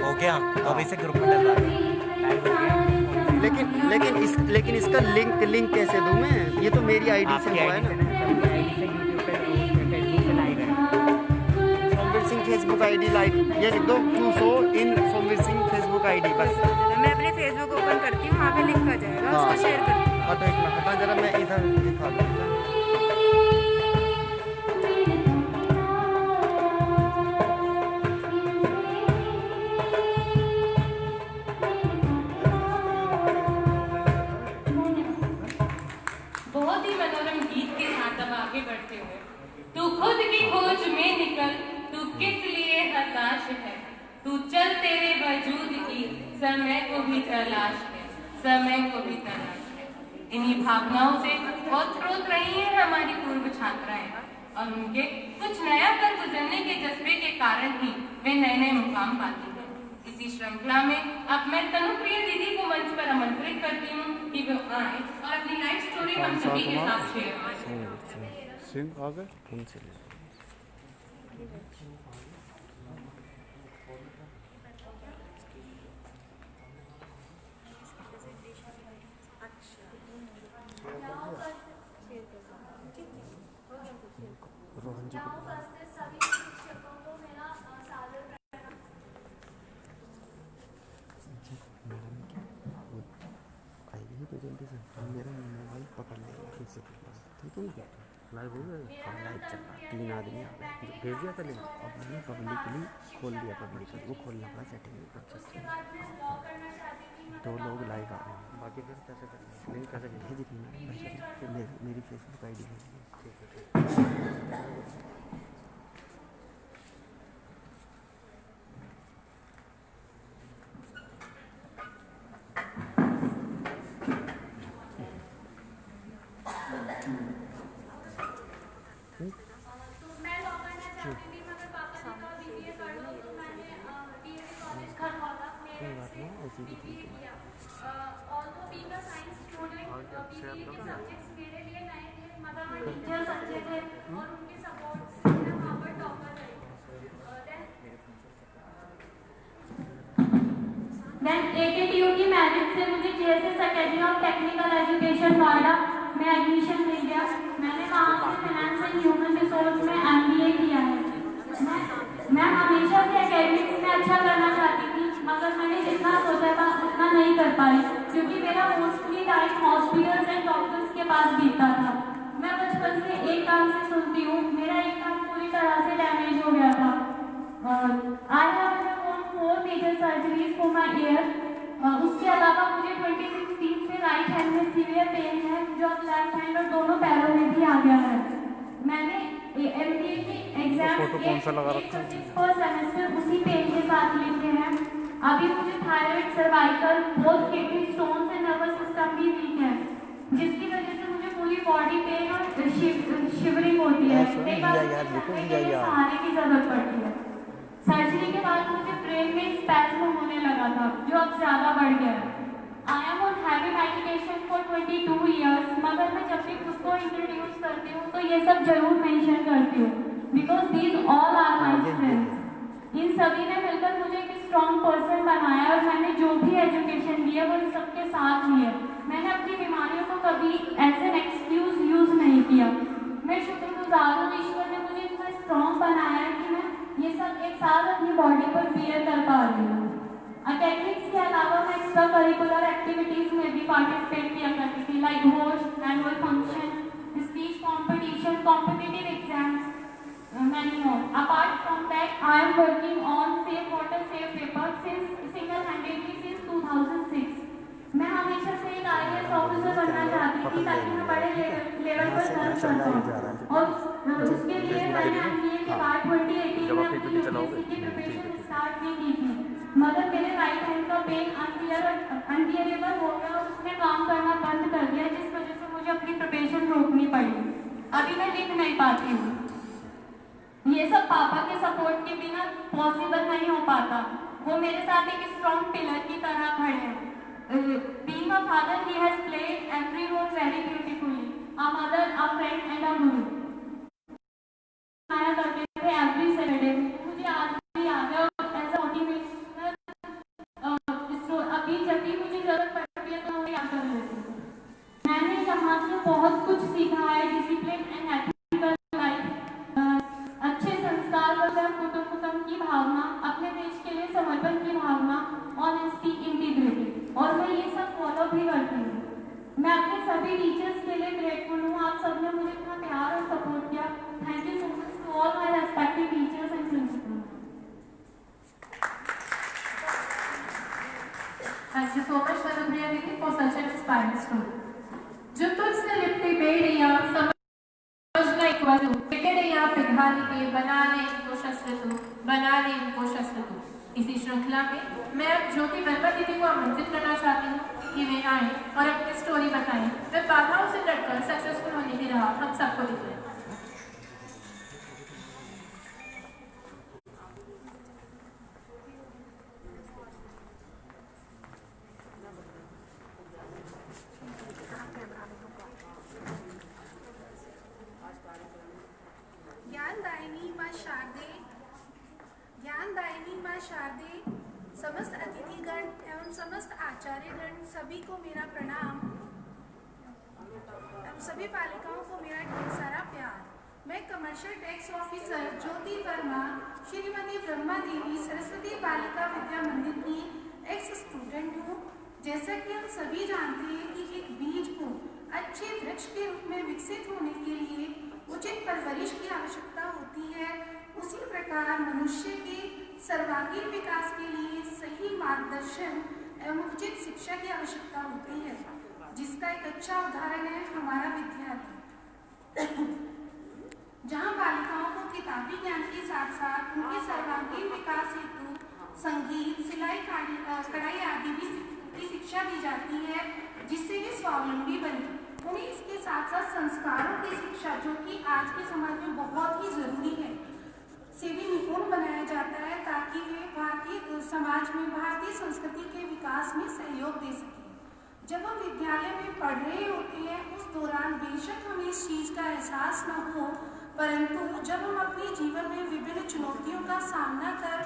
हो गया तो अभी से ग्रुप में डलवा लाइव हो गया। लेकिन इसका लिंक कैसे दूं मैं? ये तो मेरी आईडी से हुआ है ना। सबकी आईडी से यूट्यूब पे फेसबुक पे लाइव है। Somvir Singh Facebook ID live, ये लिख दो to show in Somvir Singh Facebook ID बस। मैं अपने फेसबुक ओपन करती हूँ, वहाँ पे लिंक आ जाएगा, उसको शेयर करती हूँ। हाँ तो एक मिनट हटा जरा, मैं इधर दिखा दूँ। बहुत ही मनोरम गीत के साथ अब आगे बढ़ते हुए, तू खुद की खोज में निकल, तू किस लिए हताश है, तू चल तेरे वजूद की समय को भी तलाश है, समय को भी तलाश है। इन्हीं भावनाओं से ओत-प्रोत रही हैं हमारी पूर्व छात्राएं और उनके कुछ नया कर गुजरने के जज्बे के कारण ही वे नए नए मुकाम पाती हैं। इसी श्रृंखला में अब मैं तनुप्रिय दीदी को मंच पर आमंत्रित करती हूँ कि वे आए और अपनी लाइफ स्टोरी हम सभी के साथ शेयर करें। सिंह आ गए। रोहन जी प्रेजेंटेशन मेरा मोबाइल पकड़ लेगा फिर से ठीक है ना? लाइव हो गया। हाँ लाइव चल रहा है, 3 आदमी आ गए, भेज दिया था लिंक। अब मैंने पब्लिकली खोल दिया, पब्लिकली वो खोलना पड़ा सेटिंग में प्रोसेस से। 2 लोग लाइव आ रहे हैं, बाकी फिर कैसे करेंगे? लिंक कैसे भेज दी? मेरी फेसबुक आई डी भेज दी। ठीक है। ATTU की मेरिट से मुझे JSS academy of technical education Noida में एडमिशन मिल गया। मैंने वहाँ से फाइनेंस एंड ह्यूमन रिसोर्स में MBA किया है। मैं हमेशा से एकेडमिक्स में अच्छा करना चाहती थी, मगर मैंने जितना सोचा था उतना नहीं कर पाई, क्योंकि मेरा mostly time hospitals and doctors के पास बीतता था। मैं बचपन से एक कान से सुनती हूँ, मेरा एक कान पूरी तरह से डैमेज हो गया था। I have perform 4 major surgeries for my year. उसके अलावा मुझे 2016 से राइट हैंड में सीवियर पेन है, जो अब लेफ्ट हैंड और दोनों पैरों में भी आ गया है। मैंने MBA की एग्जाम फर्स्ट सेमेस्टर उसी पेन के साथ लिखे हैं। अभी मुझे thyroid, cervical, both kidney stone से नर्वस सिस्टम भी वीक है, जिसकी वजह से मुझे पूरी बॉडी पेन और शिवरिंग होती है। सहारे की जरूरत पड़ती है। सर्जरी के बाद मुझे ब्रेन में स्पैज्म होने लगा था, जो अब ज़्यादा बढ़ गया है। I am on heavy medication for 22 years, मगर मैं जब भी खुद को इंट्रोड्यूस करती हूँ तो ये सब जरूर मेंशन करती हूँ, because these all are my friends. इन सभी ने मिलकर मुझे एक स्ट्रॉन्ग पर्सन बनाया और मैंने जो भी एजुकेशन ली है वो इन सबके साथ ली है। मैंने अपनी बीमारियों को कभी एज एन एक्सक्यूज यूज नहीं किया। मैं शुक्रगुजार हूँ, ईश्वर ने मुझे इतना स्ट्रॉन्ग बनाया है कि मैं ये सब एक साथ अपनी बॉडी पर बियर कर पा रही हूँ। एकेडमिक्स के अलावा मैं एक्स्ट्रा करिकुलर एक्टिविटीज में भी पार्टिसिपेट किया करती थी, like host, annual function, speech competition, competitive exams, many more. Apart from that, I am working on Safe Water, Safe Paper single-handedly since 2006. मैं हमेशा से एक IAS ऑफिसर बनना चाहती थी, ताकि मैं बड़े लेवल पर सर्व कर पाऊँ। और उसके लिए मैंने MBA के बाद 2018 में अपनी UPSC की प्रिपरेशन स्टार्ट भी की थी, मगर मेरे राइट हैंड का पेन अनबियरेबल हो गया और उसने काम करना बंद कर दिया, जिस वजह से मुझे अपनी प्रिपरेशन रोकनी पड़ी। अभी मैं लिख नहीं पाती हूँ। ये सब पापा के सपोर्ट के बिना पॉसिबल नहीं हो पाता। वो मेरे साथ एक स्ट्रॉन्ग पिलर की तरह खड़े हैं। Being a father, he has played every role very beautifully. A mother, a friend, and a guru. आया करते थे every Saturday। मुझे आज भी याद है, एज अ मोटिवेशनल बहुत कुछ सीखा है, डिसिप्लिन एंड एथिकल लाइफ, अच्छे संस्कार, कुटुंब की भावना, अपने देश के लिए समर्पण की भावना, ऑनेस्टी, इंटीग्रिटी, और मैं ये सब फॉलो भी करती हूँ। मैं अपने सभी टीचर्स के लिए ग्रेटफुल हूँ। आप सबने मुझे इतना प्यार और सपोर्ट किया। Thank you so much to all my respective teachers and principal. Thank you so much, Sanupriya Didi, for such an inspiring story. जो तुझसे लिपटी बेड़ियां समझना इक्वल बेड़ियां पिघाने के बना ले इनको शस्त्र तू, बना ले इनको शस्त्र तू। इसी श्रृंखला में मैं अब ज्योति वर्मा दीदी को आमंत्रित करना चाहती हूँ कि वे आए और अपनी स्टोरी बताएं। वे बाधाओं से डटकर सक्सेसफुल होने की राह हम सबको दिखाएं। ज्ञानदायिनी माँ शारदे, समस्त अतिथिगण एवं समस्त आचार्यगण, सभी को मेरा प्रणाम एवं सभी बालिकाओं को मेरा ढेर सारा प्यार। मैं कमर्शियल टैक्स ऑफिसर ज्योति वर्मा, श्रीमती ब्रह्मा देवी सरस्वती बालिका विद्या मंदिर की एक्स स्टूडेंट हूँ। जैसा कि हम सभी जानते हैं कि एक बीज को अच्छे वृक्ष के रूप में विकसित होने के लिए उचित परवरिश की आवश्यकता होती है, उसी प्रकार मनुष्य के सर्वांगीण विकास के लिए सही मार्गदर्शन एवं उचित शिक्षा की आवश्यकता होती है, जिसका एक अच्छा उदाहरण है हमारा विद्यालय, जहाँ बालिकाओं को किताबी ज्ञान के साथ साथ उनके सर्वांगीण विकास हेतु संगीत, सिलाई, कढ़ाई आदि भी की शिक्षा दी जाती है, जिससे वे स्वावलंबी बने। उन्हें इसके साथ साथ संस्कारों की शिक्षा, जो कि आज के समाज में बहुत ही जरूरी है, से भी निपुण बनाया जाता है, ताकि वे भारतीय समाज में भारतीय संस्कृति के विकास में सहयोग दे सकें। जब हम विद्यालय में पढ़ रहे होते हैं उस दौरान बेशक हमें इस चीज़ का एहसास न हो, परंतु जब हम अपने जीवन में विभिन्न चुनौतियों का सामना कर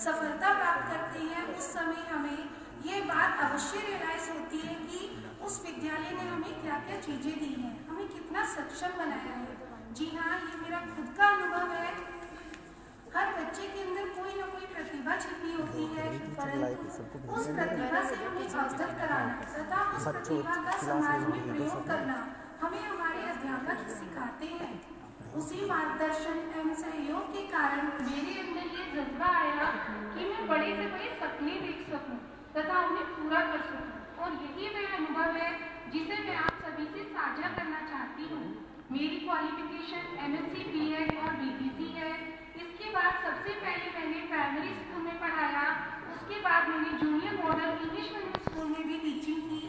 सफलता प्राप्त करते हैं, उस समय हमें ये बात अवश्य रियलाइज होती है कि उस विद्यालय ने हमें क्या क्या चीज़ें दी हैं, हमें कितना सक्षम बनाया है। जी हाँ, ये मेरा खुद का अनुभव है। हर बच्चे के अंदर कोई ना कोई प्रतिभा छिपी होती है, परंतु उस प्रतिभा से हमें अवगत कराना तथा उस प्रतिभा का समाज में प्रयोग करना हमें हमारे अध्यापक सिखाते हैं। उसी मार्गदर्शन एवं सहयोग के कारण मेरे अंदर ये जज्बा आया कि मैं बड़े से बड़े सपने देख सकूं तथा उन्हें पूरा कर सकूं, और यही वह अनुभव है जिसे मैं आप सभी से साझा करना चाहती हूँ। मेरी क्वालिफिकेशन MSc B.Ed और BPC है। इसके बाद सबसे पहले मैंने प्राइमरी स्कूल में पढ़ाया, उसके बाद मैंने junior model English medium school में भी टीचिंग की,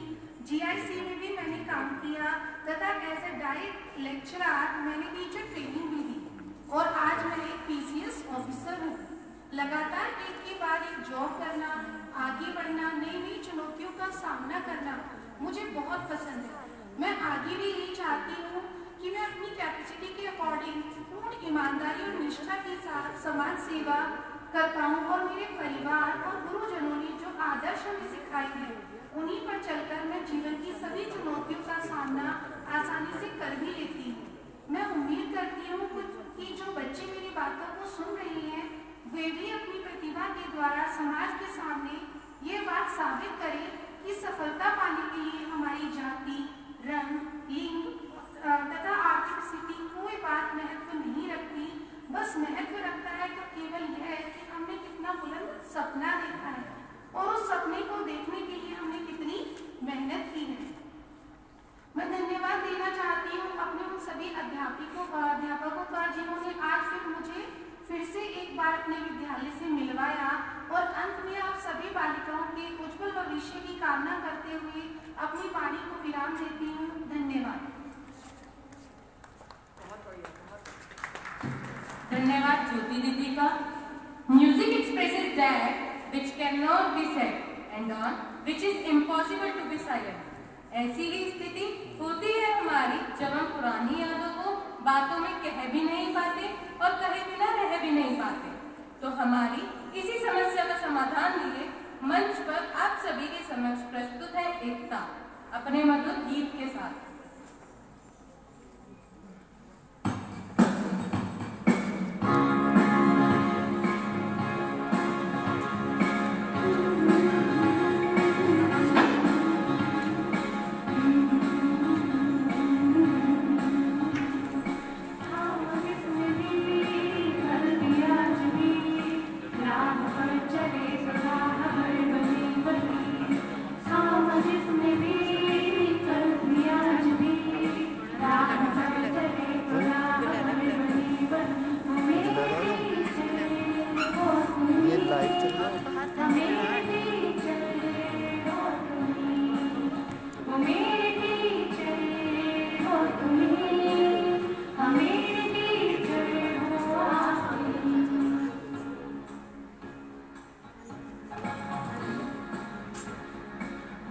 GIC में भी मैंने काम किया तथा एज ए डायरेक्ट लेक्चरर मैंने टीचर ट्रेनिंग भी दी, और आज मैं एक PCS ऑफिसर हूँ। लगातार एक के बाद एक जॉब करना, आगे बढ़ना, नई नई चुनौतियों का सामना करना मुझे बहुत पसंद है। मैं आगे भी यही चाहती हूँ कि मैं अपनी कैपेसिटी के अकॉर्डिंग पूर्ण ईमानदारी और निष्ठा के साथ समाज सेवा कर पाऊँ, और मेरे परिवार और गुरुजनों ने जो आदर्श हमें सिखाए हैं उन्हीं पर चलकर मैं जीवन की सभी चुनौतियों का सामना आसानी से कर भी लेती हूँ। मैं उम्मीद करती हूँ कि जो बच्चे मेरी बातों को सुन रहे हैं वे भी अपनी प्रतिभा के द्वारा समाज के सामने ये बात साबित करें कि सफलता पाने के लिए हमारी जाति, रंग, लिंग तथा आर्थिक स्थिति कोई बात महत्व नहीं रखती। बस महत्व रखता है तो केवल यह है कि हमने कितना बुलंद सपना देखा है और उस सपने को देखने के लिए हमने कितनी मेहनत की है। मैं धन्यवाद देना चाहती हूँ अपने उन सभी अध्यापकों का जिन्होंने आज फिर मुझे फिर से एक बार अपने विद्यालय से मिलवाया, और अंत में आप सभी बालिकाओं के उज्जवल भविष्य की कामना करते हुए अपनी वाणी को विराम देती हूँ। धन्यवाद। धन्यवाद ज्योति दीदी का। Music expresses that which can not be said and on which is impossible to be silent. ऐसी ही स्थिति होती है हमारी जब हम पुरानी यादों को बातों में कह भी नहीं पाते और कहे बिना रह भी नहीं पाते। तो हमारी इसी समस्या का समाधान लिए मंच पर आप सभी के समक्ष प्रस्तुत है एकता अपने मधुर गीत के साथ।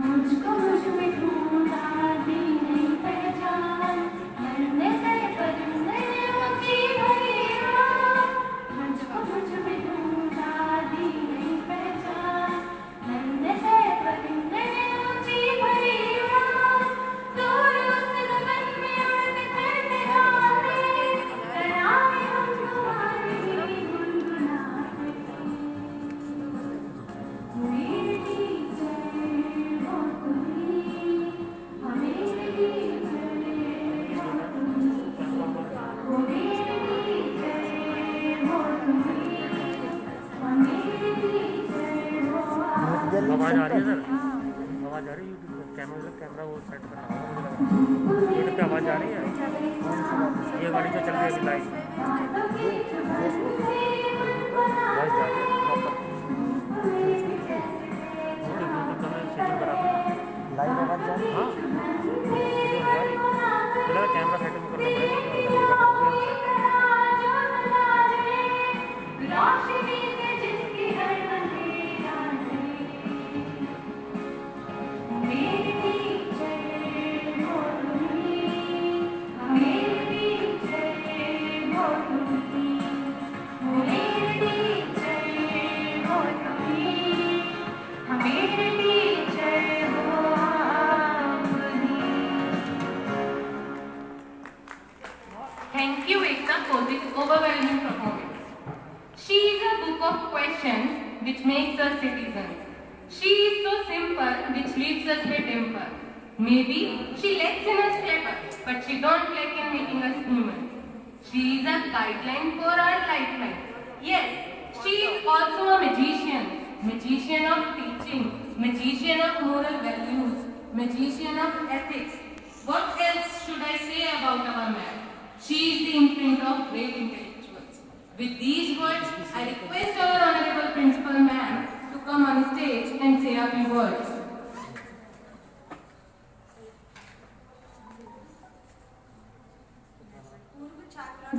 मुझको मुझ में ढूंढा दी नहीं पहचान, मरने से परिंदे ऊंची भैया, मुझको मुझ में ढूंढा दी नहीं पहचान, मरने से परिंदे ऊंची भैया, दूर उस गगन में उड़ते फिरते आते, तराने हम तुम्हारी गुनगुनाते। मेरे टीचर हो तुम्ही, मेरे टीचर हो तुम्ही, मेरे टीचर हो तुम्ही, मेरे टीचर हो आवाज़ आ रही है सर? आवाज़ आ रही है यूट्यूब पे? कैमरा वो सेट करना होगा मुझे लगा। यूट्यूब पे आवाज़ आ रही है? ये वाली जो चल रही है अभी लाइव वॉइस जा रही है प्रॉपर? यूट्यूब का मैं शेड्यूल करा दूँ लाइव आवाज़ जा रही है? हाँ वीडियो नहीं आ रही, मुझे लगा कैमरा सेटिंग करना पड़ेगा। रोशनी से जिसकी हर अंधेरा नहीं, मेरे टीचर हो तुम्ही, मेरे टीचर हो तुम्ही, मेरे टीचर हो तुम्ही, मेरे टीचर हो आप ही। Thank you, Ekta, for this overwhelming performance. She is a book of questions which makes us citizens. She is so simple which leaves us with temper. Maybe she lacks in us clever, but she don't lack in making us human. She is a guideline for our lifeline. Yes, she is also a magician. Magician of teaching, magician of moral values, magician of ethics. What else should I say about our ma'am? She is the imprint of great intellectuals. With these words, I request our Honorable Principal Ma'am to come on stage and say a few words.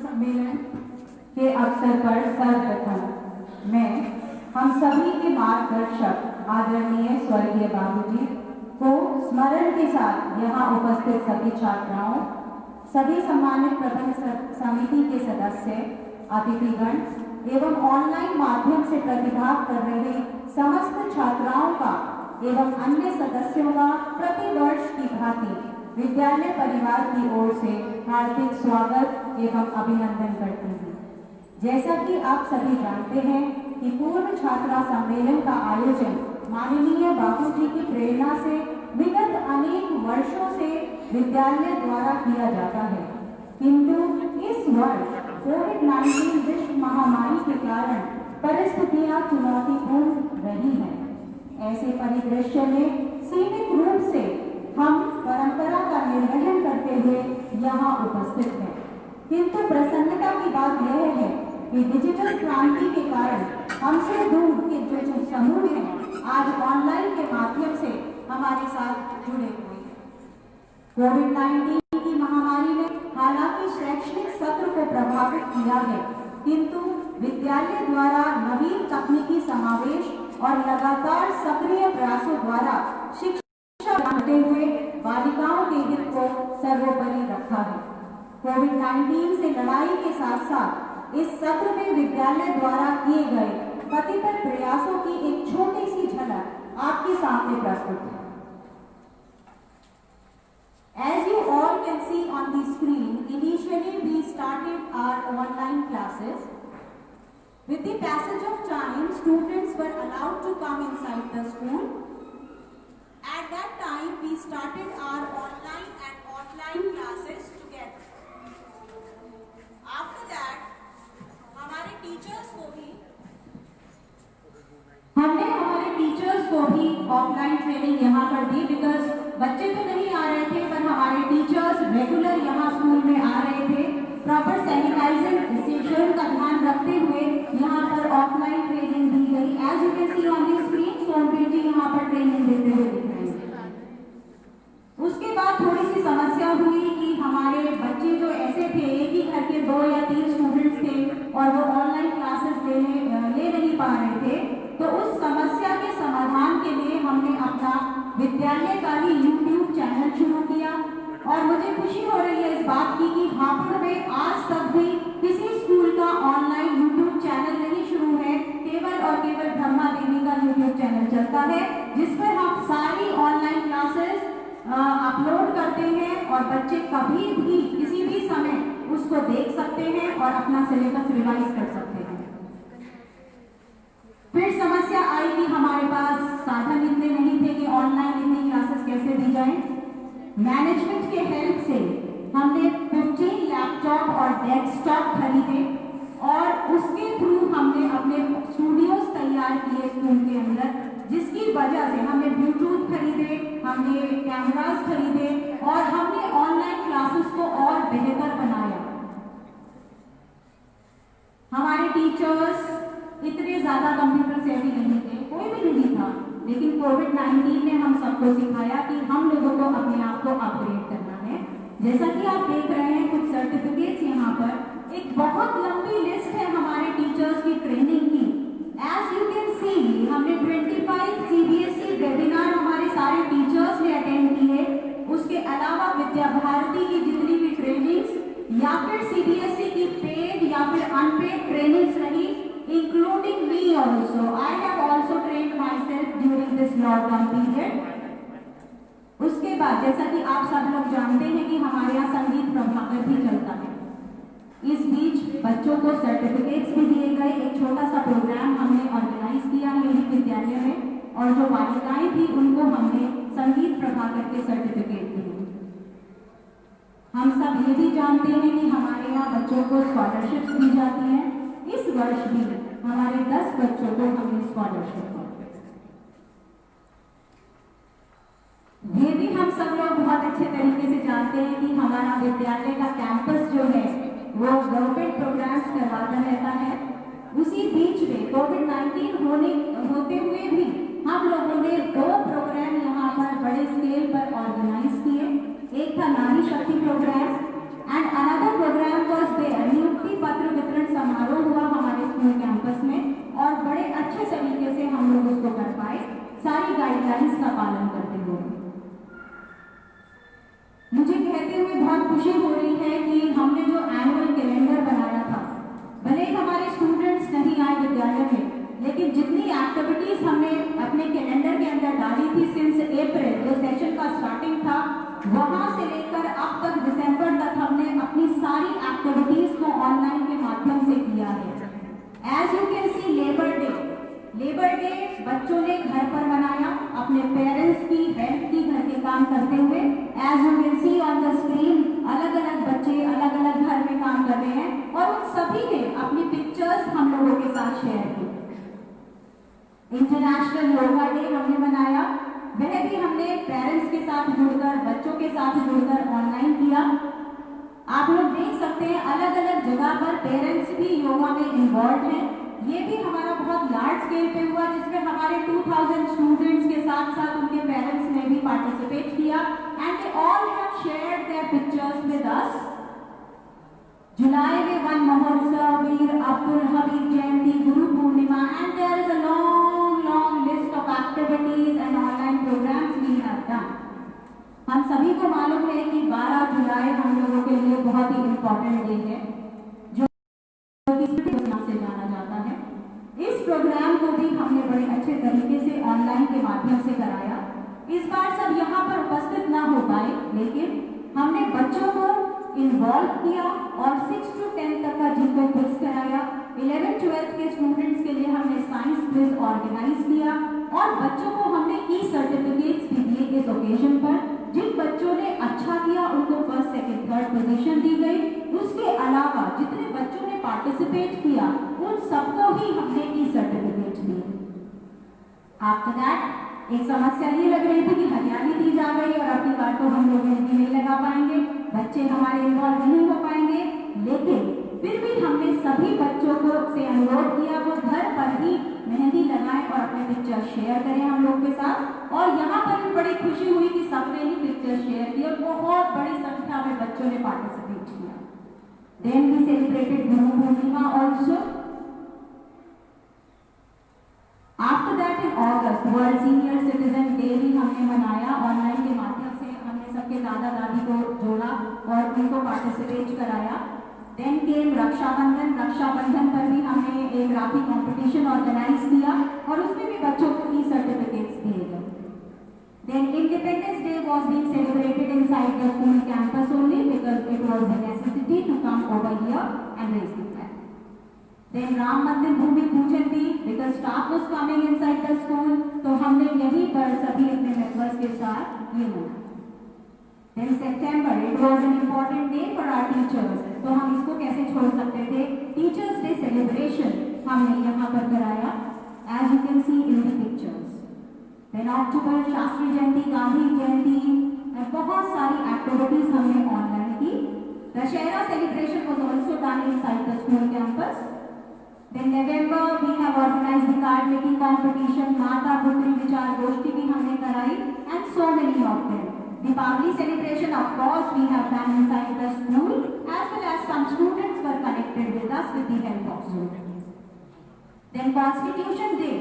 सम्मेलन के अवसर पर सर्वप्रथम मैं हम सभी के मार्गदर्शक आदरणीय स्वर्गीय बाबूजी को स्मरण के साथ यहाँ उपस्थित सभी छात्राओं, सभी सम्मानित प्रबंध समिति के सदस्य, अतिथिगण एवं ऑनलाइन माध्यम से प्रतिभाग कर रहे समस्त छात्राओं का एवं अन्य सदस्यों का प्रतिवर्ष की भांति विद्यालय परिवार की ओर से हार्दिक स्वागत एवं अभिनंदन करती हूँ। जैसा कि आप सभी जानते हैं कि पूर्व छात्रा सम्मेलन का आयोजन माननीय बाबूजी की प्रेरणा से विगत अनेक वर्षों से विद्यालय द्वारा किया जाता है, किंतु इस वर्ष कोविड-19 विश्व महामारी के कारण परिस्थितियां चुनौतीपूर्ण रही हैं। ऐसे परिदृश्य में सीमित रूप से हम परंपरा का निर्वहन करते हुए यहाँ उपस्थित हैं, किंतु प्रसन्नता की बात यह है कि डिजिटल क्रांति के कारण हमसे दूर के जो समूह हैं आज ऑनलाइन के माध्यम से हमारे साथ जुड़े हुए हैं। कोविड-19 की महामारी ने हालांकि शैक्षणिक सत्र को प्रभावित किया है, किंतु विद्यालय द्वारा नवीन तकनीकी समावेश और लगातार सक्रिय प्रयासों द्वारा शिक्षा बढ़ाते हुए बालिकाओं के हित को सर्वोपरि रखा है। कोविड-19 से लड़ाई के साथ साथ इस सत्र में विद्यालय द्वारा किए गए कतिपय प्रयासों की एक छोटी सी झलक आपके सामने प्रस्तुत है। As you all can see on the screen, initially we started our online classes. With the passage of time, students were allowed to come inside the school. At that time, we started our online and offline classes together. After that, हमारे teachers को भी हमने हमारे teachers को भी offline training यहाँ पर दी, because बच्चे तो नहीं आ रहे थे पर हमारे टीचर्स रेगुलर यहाँ स्कूल में आ रहे थे। प्रॉपर सैनिटाइजेशन का ध्यान रखते हुए यहाँ पर ऑफलाइन ट्रेनिंग दी गई। As you can see on the screen, Sonpreet ji यहाँ पर ट्रेनिंग देते हुए दिख रहे हैं। उसके बाद थोड़ी सी समस्या हुई कि हमारे बच्चे जो ऐसे थे, एक ही घर के 2 या 3 स्टूडेंट्स थे और वो ऑनलाइन क्लासेस ले नहीं पा रहे थे, तो उस समस्या के समाधान के लिए हमने अपना विद्यालय का ही YouTube चैनल शुरू किया और मुझे खुशी हो रही है इस बात की कि हापुड़ में आज तक भी किसी स्कूल का ऑनलाइन YouTube चैनल नहीं शुरू है। केवल और केवल ब्रह्मा देवी का YouTube चैनल चलता है जिस पर हम सारी ऑनलाइन क्लासेस अपलोड करते हैं और बच्चे कभी भी किसी भी समय उसको देख सकते हैं और अपना सिलेबस रिवाइज कर सकते हैं। फिर समस्या आई कि हमारे पास साधन इतने नहीं थे कि ऑनलाइन इतनी क्लासेस कैसे दी जाएं। मैनेजमेंट के हेल्प से हमने 15 लैपटॉप और डेस्कटॉप खरीदे और उसके थ्रू हमने अपने स्टूडियोज तैयार किए स्कूल के अंदर, जिसकी वजह से हमने ब्लूटूथ खरीदे, हमने कैमरास खरीदे और हमने ऑनलाइन क्लासेस को और बेहतर बनाया। हमारे टीचर्स इतने ज्यादा कंप्यूटर सेवी नहीं थे, कोई भी नहीं था, लेकिन कोविड-19 ने हम सबको सिखाया कि हम लोगों को अपने आप को अपग्रेड करना है। जैसा कि आप देख रहे हैं कुछ सर्टिफिकेट्स यहाँ पर, एक बहुत लंबी लिस्ट है हमारे टीचर्स की ट्रेनिंग की। एज यू कैन सी हमने 25 CBSE वेबिनार हमारे सारे टीचर्स ने अटेंड किए। उसके अलावा विद्या भारती की जितनी भी ट्रेनिंग्स या फिर CBSE की पेड या फिर अनपेड ट्रेनिंग्स रही, including me also. I have also trained myself during this lockdown period. उसके बाद जैसा कि आप सब लोग जानते हैं कि हमारे यहाँ संगीत प्रभाकर भी चलता है। इस बीच बच्चों को सर्टिफिकेट्स भी दिए गए। एक छोटा सा प्रोग्राम हमने ऑर्गेनाइज किया मेरे विद्यालय में और जो बालिकाएं थी उनको हमने संगीत प्रभाकर के सर्टिफिकेट दिए। हम सब ये भी जानते हैं कि हमारे यहाँ बच्चों को स्कॉलरशिप्स दी जाती हैं। इस वर्ष भी हमारे 10 बच्चों को हमने स्कॉलरशिप दी। ये भी हम सब लोग बहुत अच्छे तरीके से जानते हैं कि हमारा विद्यालय का कैंपस जो है वो गवर्नमेंट प्रोग्राम्स करवाता रहता है। उसी बीच में कोविड-19 होते हुए भी हम लोगों ने 2 प्रोग्राम यहाँ पर बड़े स्केल पर ऑर्गेनाइज किए। एक था Nari Shakti program and another program was there. नियुक्ति पत्र वितरण समारोह हुआ हमारे स्कूल कैंपस में और बड़े अच्छे तरीके से हम लोग उसको कर पाए, सारी गाइडलाइंस का पालन करते हुए। मुझे कहते हुए बहुत खुशी हो रही है कि हमने जो एनुअल कैलेंडर बनाया था, भले ही हमारे स्टूडेंट्स नहीं आए विद्यालय में, लेकिन जितनी एक्टिविटीज हमने अपने कैलेंडर के अंदर डाली थी सिंस अप्रैल जो सेशन का स्टार्टिंग था, वहां से लेकर अब तक दिसंबर तक हमने अपनी सारी एक्टिविटीज को ऑनलाइन के माध्यम से किया है। As you can see Labour Day बच्चों ने घर पर मनाया, अपने पेरेंट्स की हेल्प की घर के काम करते हुए। As you can see on the screen अलग अलग बच्चे अलग अलग घर में काम कर रहे हैं और उन सभी ने अपनी पिक्चर्स हम लोगों के साथ शेयर की। इंटरनेशनल योगा डे हमने मनाया, वह भी हमने पेरेंट्स के साथ जुड़कर बच्चों के साथ जुड़कर ऑनलाइन किया। आप लोग देख सकते हैं अलग अलग जगह पर पेरेंट्स भी योगा में इन्वॉल्व हैं। ये भी हमारा बहुत लार्ज स्केल पे हुआ जिसमें हमारे 2000 स्टूडेंट्स के साथ साथ उनके पेरेंट्स ने भी पार्टिसिपेट किया and they all have shared their pictures with us. जुलाई में Van Mahotsav, Veer Abdul Hamid Jayanti, Guru Purnima and there is a long list of activities and online programs we have done. हम सभी को मालूम है कि 12 जुलाई हम लोगों के लिए बहुत ही इम्पोर्टेंट डे है जो से जाना जाता है। इस प्रोग्राम को भी हमने बड़े अच्छे तरीके से ऑनलाइन के माध्यम से कराया। इस बार सब यहाँ पर उपस्थित ना हो पाए, लेकिन हमने बच्चों को इन्वॉल्व किया और 6 to 10 तक का जिनको क्विज कराया। 11-12 के स्टूडेंट्स के लिए हमने साइंस क्विज ऑर्गेनाइज किया और बच्चों को हमने ई सर्टिफिकेट्स भी दिए इस ओकेजन पर। जिन बच्चों ने अच्छा किया उनको फर्स्ट, सेकंड, थर्ड पोजीशन दी गई। उसके अलावा जितने बच्चों ने पार्टिसिपेट किया उन सबको ही हमने ई सर्टिफिकेट दिए। आफ्टर दैट एक समस्या ये लग रही थी कि हरियाली दी जा गई और अगली बार तो हम लोग मेहंदी नहीं लगा पाएंगे, बच्चे हमारे इन्वॉल्व नहीं हो पाएंगे, लेकिन फिर भी हमने सभी बच्चों को से अनुरोध किया वो घर पर ही मेहंदी लगाएं और अपने पिक्चर शेयर करें हम लोग के साथ। और यहाँ पर भी बड़ी खुशी हुई कि सबने ही पिक्चर शेयर की और बहुत बड़ी संख्या में बच्चों ने पार्टिसिपेट किया। Then we celebrated Guru Purnima also. After that in August world senior citizen day भी हमने मनाया। दादा दादी को जोड़ा और उनको पार्टिसिपेट कराया। Then came Rakshabandhan. रक्षाबंधन पर भी हमने एक राखी कंपटीशन ऑर्गेनाइज किया और उसमें भी बच्चों को ई सर्टिफिकेट्स दिए गए। Then Independence Day was being celebrated inside the school campus only because it was a necessity to come over here and raise the flag. Then Ram Mandir Bhumi Pujan भी because staff was coming inside the school, तो हमने यहीं पर सभी अपने members के साथ ये मनाया। Then September, it was an important day for our teachers, तो हम इसको कैसे छोड़ सकते थे। Teachers Day celebration हमने यहाँ पर कराया, as you can see in the pictures. Then October, Shastri Jayanti, Gandhi जयंती, बहुत सारी एक्टिविटीज हमने ऑनलाइन की। Dussehra celebration was also done inside the school campus. Then November, we have organized the card making competition, माता पुत्री विचार गोष्ठी भी हमने कराई, and so many of them. Deepavali celebration, of course, we have done inside the school, as well as some students were connected with us with the help of Zoom. Then Constitution Day,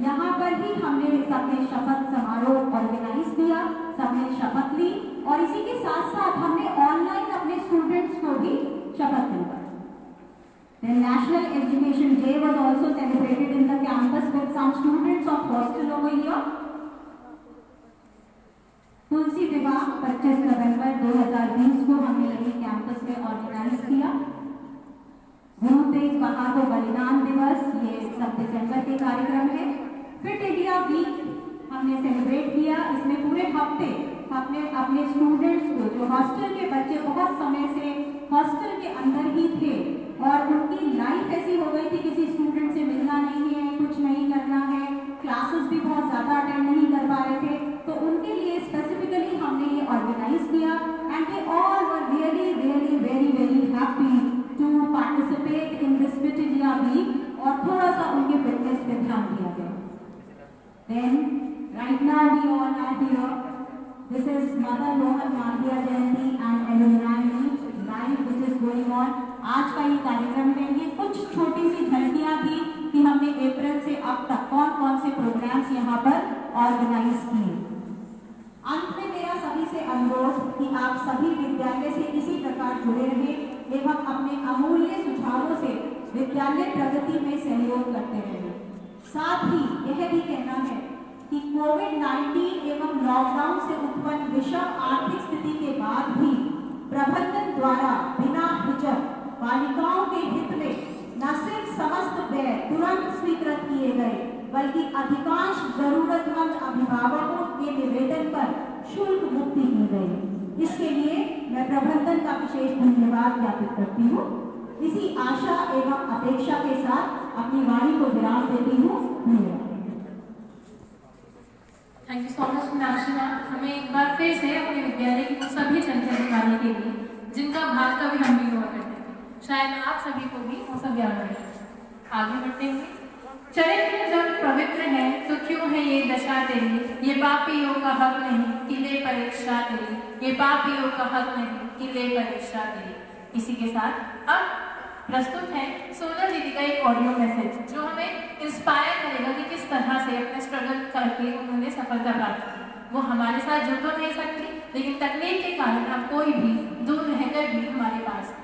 यहाँ पर ही हमने सबने शपथ समारोह organise किया, सबने शपथ ली और इसी के साथ साथ हमने ऑनलाइन अपने स्टूडेंट्स को भी शपथ दिलवाई। Then National Education Day was also celebrated in the campus with some students of hostel over here. तुलसी विवाह 25 नवंबर 2020 को हमने यही कैंपस में ऑर्गेनाइज किया। गुरु तेग बहादुर बलिदान दिवस, ये सब दिसंबर के कार्यक्रम है। फिट इंडिया वीक हमने सेलिब्रेट किया। इसमें पूरे हफ्ते हमने अपने स्टूडेंट्स को, जो हॉस्टल के बच्चे बहुत समय से हॉस्टल के अंदर ही थे और उनकी लाइफ ऐसी हो गई थी, किसी स्टूडेंट से मिलना नहीं है, कुछ नहीं करना है, क्लासेस भी बहुत ज़्यादा अटेंड नहीं कर पा रहे थे, तो उनके लिए स्पेसिफिकली हमने ये ऑर्गेनाइज किया and they all were really really very very happy to participate in this Fit India Week और थोड़ा सा उनके फिटनेस पे ध्यान दिया गया। Then right now we all are here. This is Mother Mohan Mandya Jayanti and alumni meet live which is going on. आज का ये कार्यक्रम में ये कुछ छोटी सी झलकियाँ थी कि हमने अप्रैल से अब तक कौन कौन से प्रोग्राम्स यहाँ पर ऑर्गेनाइज किए। अंत में मेरा सभी से अनुरोध कि आप सभी विद्यालय से इसी प्रकार जुड़े रहें एवं अपने अमूल्य सुझावों से विद्यालय प्रगति में सहयोग करते रहें। साथ ही यह भी कहना है कि कोविड-19 एवं लॉकडाउन से उत्पन्न विषम आर्थिक स्थिति के बाद भी प्रबंधन द्वारा बिना हिचक बालिकाओं के हित में न सिर्फ समस्त व्यय तुरंत स्वीकृत किए गए बल्कि अधिकांश जरूरतमंद अभिभावकों के निवेदन पर शुल्क मुक्ति की गई। इसके लिए मैं प्रबंधन का विशेष धन्यवाद ज्ञापित करती हूँ। इसी आशा एवं अपेक्षा के साथ अपनी वाणी को विराम देती हूँ। Thank you so much Meenakshi ma'am. हमें एक बार फिर से अपने विद्यालय की सभी जानकारी दिखाने के लिए, जिनका भाग कभी हम भी हुआ करते थे, शायद आप सभी को भी वो सब याद है। आगे बढ़ते हुए, चरित्र जब पवित्र है तो क्यों है ये दशा तेरी, ये पापियों का हक नहीं कि ले परीक्षा तेरी, ये पापियों का हक नहीं कि ले परीक्षा तेरी। इसी के साथ अब प्रस्तुत है सोनल दीदी का एक ऑडियो मैसेज जो हमें इंस्पायर करेगा कि किस तरह से अपने स्ट्रगल करके उन्होंने सफलता प्राप्त की। वो हमारे साथ जुड़ तो नहीं सकती, लेकिन तकनीक के कारण हम कोई भी दूर रहकर भी हमारे पास है।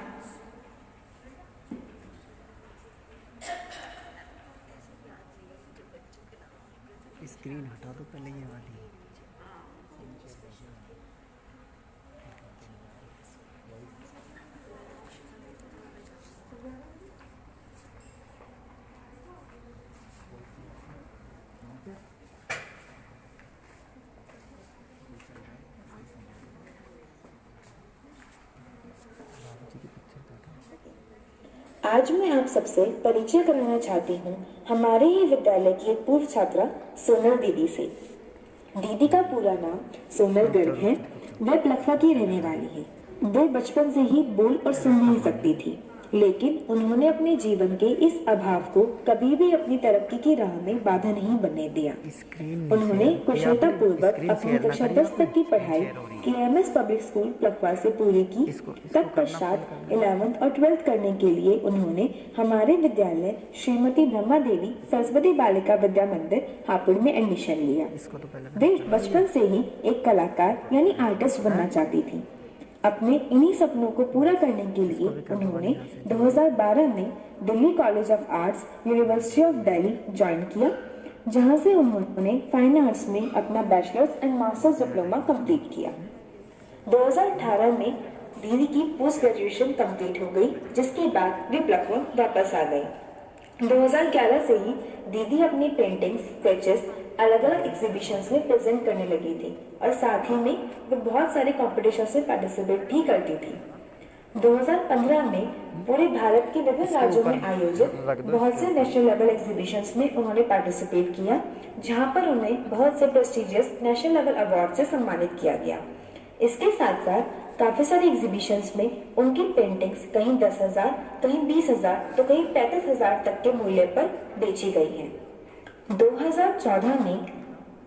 स्क्रीन हटा दो पहले ये वाली। आज मैं आप सबसे परिचय कराना चाहती हूँ हमारे ही विद्यालय की एक पूर्व छात्रा सोनल दीदी से। दीदी का पूरा नाम सोनल गर्ग है। वह प्लखवा की रहने वाली है। वह बचपन से ही बोल और सुन नहीं सकती थी। लेकिन उन्होंने अपने जीवन के इस अभाव को कभी भी अपनी तरक्की की राह में बाधा नहीं बनने दिया। उन्होंने कुशलता पूर्वक अपनी कक्षा 10 तक की पढ़ाई KMS पब्लिक स्कूल प्लकवा से पूरी की। तत्पश्चात 11th और 12th करने के लिए उन्होंने हमारे विद्यालय श्रीमती ब्रह्मा देवी सरस्वती बालिका विद्या मंदिर हापुड़ में एडमिशन लिया। वे बचपन से ही एक कलाकार यानी आर्टिस्ट बनना चाहती थी। अपने इन्हीं सपनों को पूरा करने के लिए उन्होंने 2012 में Delhi college of arts university of Delhi join किया, जहां से उन्होंने फाइन आर्ट्स में अपना bachelors and masters diploma complete किया। 2018 में दीदी की पोस्ट ग्रेजुएशन कंप्लीट हो गई, जिसके बाद वे प्लकवा वापस आ गई। 2011 से ही दीदी अपनी पेंटिंग्स, स्केचेस अलग अलग एग्जीबिशंस में प्रेजेंट करने लगी थी और साथ ही में वे बहुत सारे कॉम्पिटिशन्स में पार्टिसिपेट भी करती थी। 2015 में पूरे भारत के विभिन्न राज्यों में आयोजित बहुत से नेशनल लेवल एग्जीबिशंस में उन्होंने पार्टिसिपेट किया, जहां पर उन्हें बहुत से प्रेस्टिजियस नेशनल लेवल अवार्ड से सम्मानित किया गया। इसके साथ साथ काफी सारे एग्जीबिशंस में उनकी पेंटिंग्स कहीं 10,000, कहीं 20,000 तो कहीं 35,000 तक के मूल्य पर बेची गई हैं। 2014 में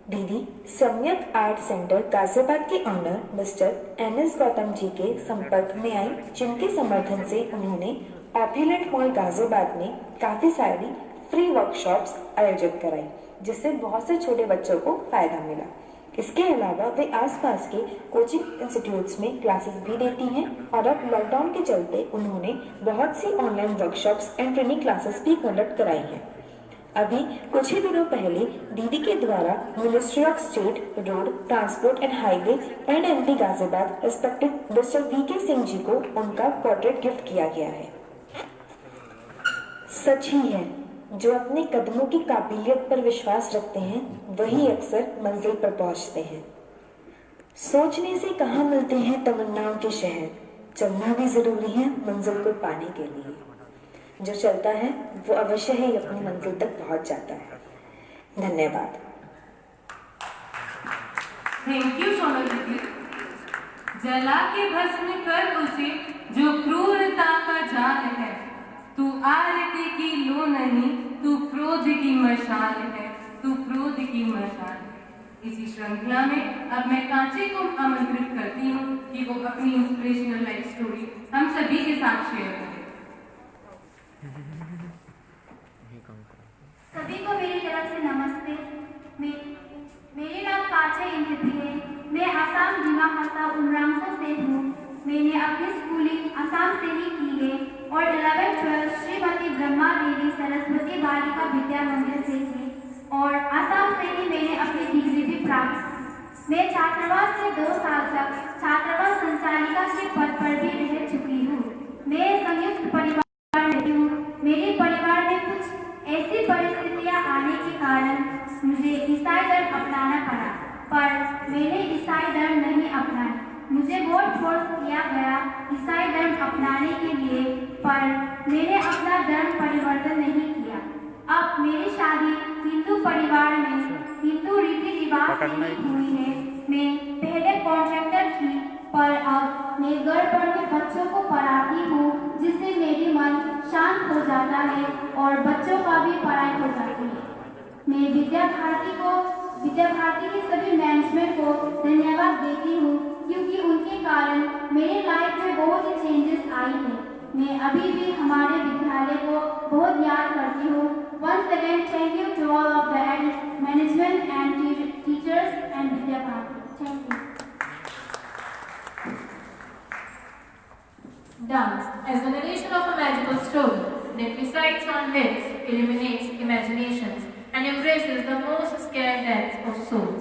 दीदी सम्यक आर्ट सेंटर गाजियाबाद के honour mister NS Gautam ji के संपर्क में आई, जिनके समर्थन से उन्होंने ऑप्युलेंट मॉल गाजियाबाद में काफी सारी फ्री वर्कशॉप्स आयोजित कराई, जिससे बहुत से छोटे बच्चों को फायदा मिला। इसके अलावा वे आसपास के कोचिंग इंस्टीट्यूट्स में क्लासेस भी देती हैं और अब लॉकडाउन के चलते उन्होंने बहुत सी online workshops and training classes भी कंडक्ट कराई हैं। अभी कुछ ही दिनों पहले दीदी के द्वारा ministry of state road transport and highway and MP Ghaziabad respected mister VK Singh ji को उनका पोर्ट्रेट गिफ्ट किया गया है। सच ही है, जो अपने कदमों की काबिलियत पर विश्वास रखते हैं वही अक्सर मंजिल पर पहुंचते हैं। सोचने से कहाँ मिलते हैं तमन्नाओं के शहर, चलना भी जरूरी है मंजिल को पाने के लिए। जो चलता है वो अवश्य ही अपनी मंजिल तक पहुंच जाता है। धन्यवाद। थैंक यू सोनल दीदी। जला के भस्म कर उसे जो क्रूरता का जाल है, तू आरती की लो नहीं, तू क्रोध की मशाल है, तू क्रोध की मशाल है। इसी श्रृंखला में अब मैं कांचे को आमंत्रित करती हूँ कि वो अपनी इंस्पिरेशनल लाइफ स्टोरी हम सभी के साथ शेयर करें। सभी को मेरी तरफ से नमस्ते। मेरी नाम काचे इंद्रती है। मैं आसाम जिला हसा उमरांगसो से हूँ। मैंने अपनी स्कूलिंग आसाम से ही की है और 11th-12th श्रीमती ब्रह्मा देवी सरस्वती बालिका विद्या मंदिर से की और आसाम से ही मैंने अपनी डिग्री भी प्राप्त की। मैं छात्रावास से 2 साल तक छात्रावास संचालिका के पद पर भी रह चुकी हूँ। मैं संयुक्त परिवार में रहती हूँ। मेरे परिवार में कुछ ऐसी परिस्थितियां आने के कारण मुझे ईसाई धर्म अपनाना पड़ा, पर मैंने ईसाई धर्म नहीं अपनाया। मुझे बहुत फोर्स किया गया ईसाई धर्म अपनाने के लिए, पर मैंने अपना धर्म परिवर्तन नहीं किया। अब मेरी शादी हिंदू परिवार में हिंदू रीति रिवाज से हुई है। मैं पहले कॉन्ट्रैक्टर थी, पर अब मैं घर पर में बच्चों को पढ़ाती हूँ, जिससे मेरी मन शांत हो जाता है और बच्चों का भी पढ़ाई हो जाती है। मैं विद्या भारती के सभी मैनेजमेंट को धन्यवाद देती हूँ, क्योंकि उनके कारण मेरे लाइफ में बहुत ही चेंजेस आई हैं। मैं अभी भी हमारे विद्यालय को बहुत याद करती हूँ। Once again, thank you to all of the management and teachers and Vidya Bharati. Thank you. Dance, as the narration of a magical story that recites on lips, illuminates imaginations and embraces the most scared depths of souls.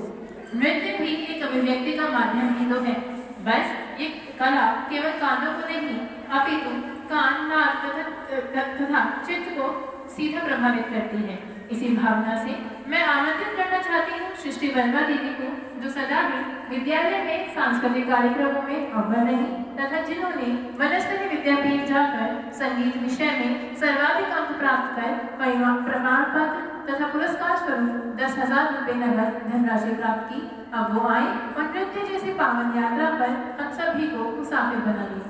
नृत्य भी एक अभिव्यक्ति का माध्यम ही तो है। बस ये कला केवल कानों को नहीं, अपितु कान, नाक तथा चित्त को सीधा प्रभावित करती है। इसी भावना से मैं आमंत्रित करना चाहती हूँ सृष्टि वर्मा दीदी को, जो सदा ही विद्यालय में सांस्कृतिक कार्यक्रमों में अव्वल रही तथा जिन्होंने वनस्थली विद्यापीठ जाकर संगीत विषय में सर्वाधिक अंक प्राप्त कर प्रमाण पत्र तथा पुरस्कार स्वरूप 10,000 रुपये नगद धनराशि प्राप्त की। अब वो आए और नृत्य जैसी पावन यात्रा पर हम सभी को मुसाफिर बना ले।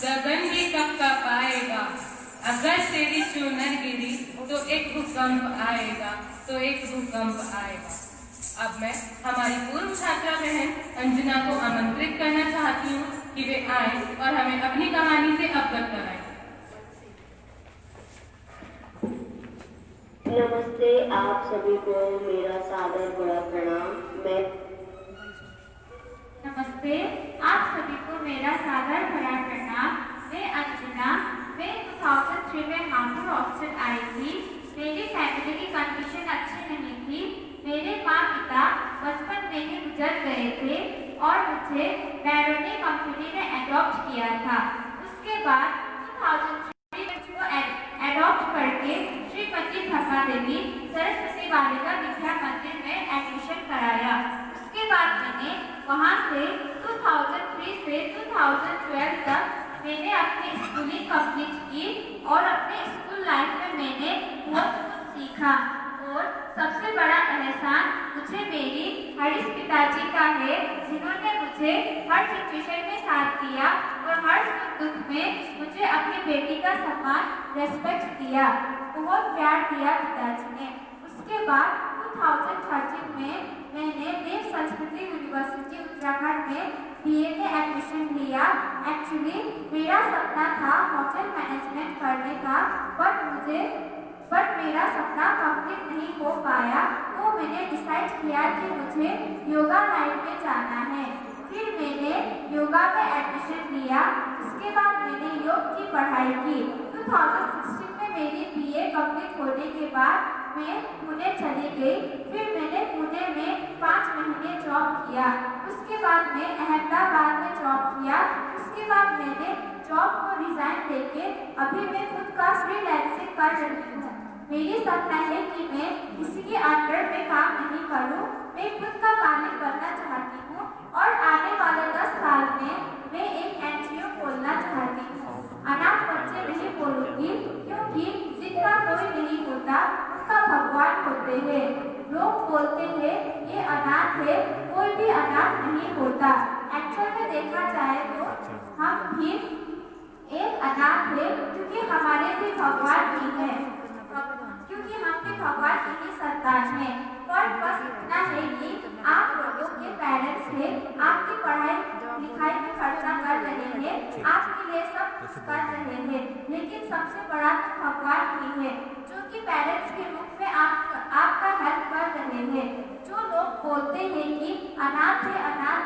गगन भी कब पाएगा, अगर तेरी चुनर गिरी तो एक भूकंप आएगा, तो एक भूकंप आएगा। अब मैं हमारी पूर्व छात्रा बहन अंजना को आमंत्रित करना चाहती हूँ कि वे आए और हमें अपनी कहानी से अवगत कराएं। नमस्ते, आप सभी को मेरा सादर बड़ा प्रणाम। नमस्ते, आप सभी को मेरा सादर बड़ा प्रणाम। मैं अंजना, मैं 2003 में हापुड़ हॉस्टल आई थी। मेरी फैमिली की कंडीशन अच्छी नहीं थी। मेरे माँ पिता बचपन में ही गुजर गए थे और मुझे बैरोनी कंपनी ने एडॉप्ट किया था। उसके बाद 2003 में मुझको एडॉप्ट करके श्रीमती भक्का देवी सरस्वती बालिका विद्या मंदिर में एडमिशन कराया। उसके बाद मैंने वहाँ से 2003 से 2012 तक मैंने अपनी स्कूलिंग कंप्लीट की और अपने स्कूल लाइफ में मैंने बहुत कुछ सीखा। और सबसे बड़ा एहसान मुझे मेरी हरीश पिताजी का है, जिन्होंने मुझे हर सिचुएशन में साथ दिया और हर सुख दुख में मुझे अपनी बेटी का सम्मान रेस्पेक्ट दिया, बहुत प्यार दिया पिताजी ने। उसके बाद 2013 में मैंने देव संस्कृति यूनिवर्सिटी उत्तराखंड में BA में एडमिशन लिया। एक्चुअली मेरा सपना था होटल मैनेजमेंट करने का, बट मेरा सपना कंप्लीट नहीं हो पाया। तो मैंने डिसाइड किया कि मुझे योगा लाइन में जाना है। फिर मैंने योगा में एडमिशन लिया। उसके बाद मैंने योग की पढ़ाई की। 2016 में मेरी BA कंप्लीट होने के बाद मैं पुणे चली गई। फिर मैंने पुणे में 5 महीने जॉब किया। उसके बाद मैं अहमदाबाद में जॉब किया। उसके बाद मैंने जॉब को रिजाइन लेके अभी मैं खुद का फ्रीलांसिंग कर रही हूँ। मेरी सपना है कि मैं किसी के अंडर में काम नहीं करूँ। मैं खुद का मालिक बनना चाहती हूँ और आने वाले 10 साल में मैं एक NGO खोलना चाहती हूँ। अनाथ बच्चे नहीं बोलूँगी, क्योंकि जिनका कोई नहीं होता उनका भगवान होते हैं। लोग बोलते हैं ये अनाथ है, कोई भी अनाथ नहीं होता। एक्चुअल में देखा जाए तो हम भी एक अनाथ है, क्योंकि हमारे भी भगवान ही है, क्योंकि हम भी भगवान की ही संतान हैं। पर बस इतना है कि आप लोगों के पेरेंट्स हैं, आपकी पढ़ाई लिखाई में खर्चा कर रहे हैं, आपके लिए सब कुछ कर रहे हैं, लेकिन सबसे बड़ा तो भगवान ही है, जो कि पेरेंट्स के रूप में आपका हेल्प कर रहे हैं। जो लोग बोलते हैं कि अनाथ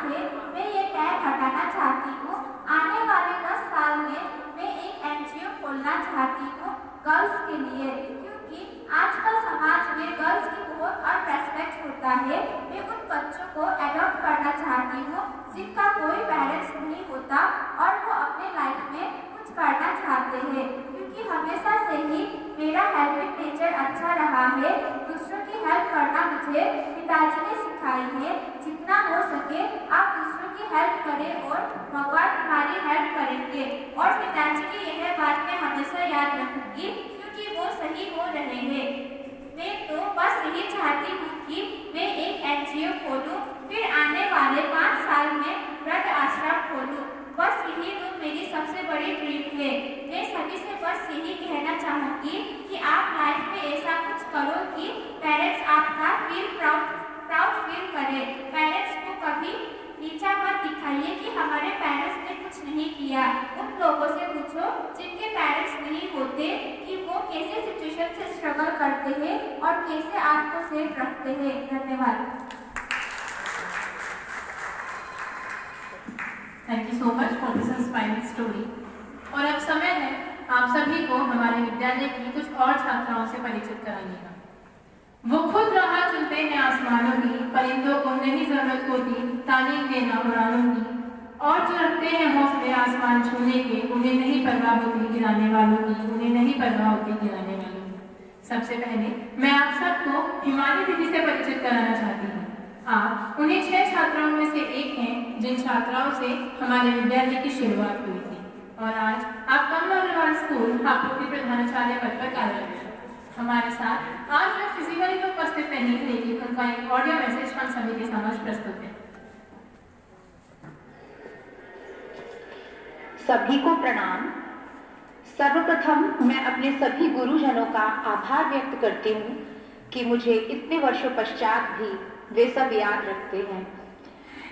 है, मैं ये टैग हटाना चाहती हूँ। आने वाले 10 साल में मैं एक NGO खोलना चाहती हूँ गर्ल्स के लिए, क्योंकि आजकल समाज में गर्ल्स की बहुत अनरेस्पेक्ट होता है। मैं उन बच्चों को एडॉप्ट करना चाहती हूँ जिनका कोई पेरेंट्स नहीं होता और वो अपने लाइफ में कुछ करना चाहते हैं, क्योंकि हमेशा से ही मेरा हेल्पिंग नेचर अच्छा रहा है। दूसरों की हेल्प करना मुझे पिताजी ने सिखाई है। जितना हो सके आप दूसरों की हेल्प करें और भगवान तुम्हारी हेल्प करेंगे। और पिताजी की यह बात मैं हमेशा याद रखूंगी, क्योंकि वो सही हो रहे हैं। मैं तो बस यही चाहती हूँ कि मैं एक NGO खोलूँ, फिर आने वाले 5 साल में वृद्ध आश्रम खोलूँ। बस यही तो मेरी सबसे बड़ी ड्रीम है। मैं सभी से बस यही कहना चाहूँगी कि आप लाइफ में ऐसा कुछ करो कि पेरेंट्स आपका प्राउड फील करें। पेरेंट्स को कभी नीचा मत दिखाइए कि हमारे पेरेंट्स ने कुछ नहीं किया। उन लोगों से पूछो जिनके पेरेंट्स नहीं होते कि वो कैसे सिचुएशन से स्ट्रगल करते हैं और कैसे आपको सेफ रखते हैं। धन्यवाद। Thank you so much for this inspiring story. और अब समय है आप सभी को हमारे विद्यालय की कुछ और छात्राओं से परिचित कराने का। वो खुद राह चुनते हैं आसमानों की, परिंदों को नहीं जरूरत होती तालीम देना उड़ानों की, और जो रखते हैं हौसले आसमान छूने के, उन्हें नहीं परवाह होती गिराने वालों की, उन्हें नहीं परवाह होती गिराने वालों की। सबसे पहले मैं आप सबको हिमानी दीदी से परिचित कराना चाहती हूँ। आप उन्हीं 6 छात्राओं में से एक हैं जिन छात्राओं से हमारे विद्यालय की शुरुआत हुई थी, और आज आप कमला अग्रवाल स्कूल हापुड़ की प्रधानाचार्य पद पर कार्यरत हैं। हमारे साथ आज वे फिजिकली तो उपस्थित नहीं, लेकिन उनका एक ऑडियो मैसेज हम सभी के समक्ष प्रस्तुत है। सभी को प्रणाम। सर्वप्रथम मैं अपने सभी गुरुजनों का आभार व्यक्त करती हूँ कि मुझे इतने वर्षों पश्चात भी वे सब याद रखते हैं।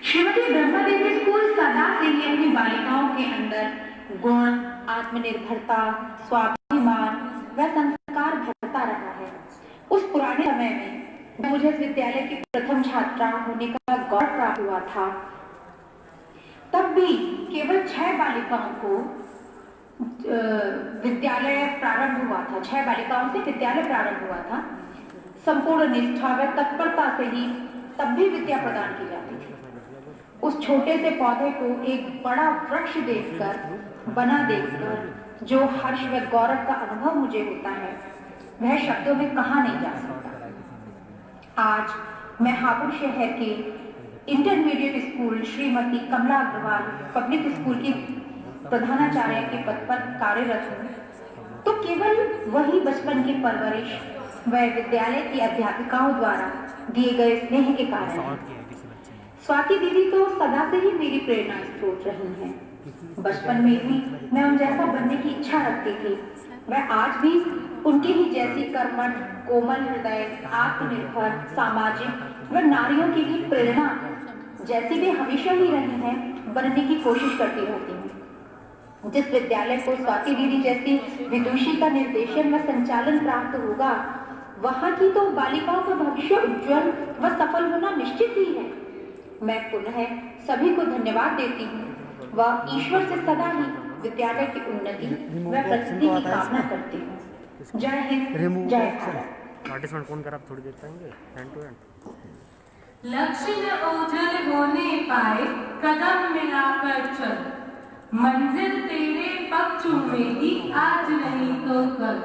श्रीमती ब्रह्मा देवी स्कूल सदा से ही अपनी बालिकाओं के अंदर गुण, आत्मनिर्भरता, स्वाभिमान व संस्कार भरता रहा है। उस पुराने समय में मुझे इस विद्यालय की प्रथम छात्रा होने का गौरव प्राप्त हुआ था, तब भी केवल 6 बालिकाओं को विद्यालय प्रारंभ हुआ था। 6 बालिकाओं से विद्यालय प्रारंभ हुआ था। संपूर्ण निष्ठा व तत्परता से ही तब भी विद्या प्रदान की जाती थी। उस छोटे से पौधे को एक बड़ा वृक्ष देखकर, बना देखकर जो हर्ष व गौरव का अनुभव मुझे होता है, वह शब्दों में कहा नहीं जा सकता। आज मैं हापुड़ शहर के इंटरमीडिएट स्कूल श्रीमती कमला अग्रवाल पब्लिक स्कूल की प्रधानाचार्य के पद पर कार्यरत हूँ, तो केवल वही बचपन की परवरिश व विद्यालय की अध्यापिकाओं द्वारा दिए गए स्नेह के कारण है। स्वाति दीदी तो सदा से ही मेरी प्रेरणा स्रोत रही हैं। बचपन में भी मैं उन जैसा बनने की इच्छा रखती थी। वह आज भी उनकी ही जैसी कर्मठ, कोमल हृदय, आत्मनिर्भर, सामाजिक व नारियों की भी प्रेरणा जैसी वे हमेशा ही रही हैं, बनने की कोशिश करती रहती हूँ। जिस विद्यालय को स्वाति दीदी जैसी विदुषी का निर्देशन व संचालन प्राप्त होगा, वहाँ की तो बालिकाओं का भविष्य उज्जवल व सफल होना निश्चित ही है। मैं पुनः सभी को धन्यवाद देती हूँ व ईश्वर से सदा ही विद्यालय की उन्नति व प्रगति की कामना करती हूँ। जय हिंद, जय भारत। पार्टिसिपेंट कौन कर आप थोड़ी देर पाएंगे एंड टू एंड। लक्ष्य न ओझल होने पाए, कदम मिलाकर चल, मंजिल तेरे पग चूमेगी, आज नहीं तो कल,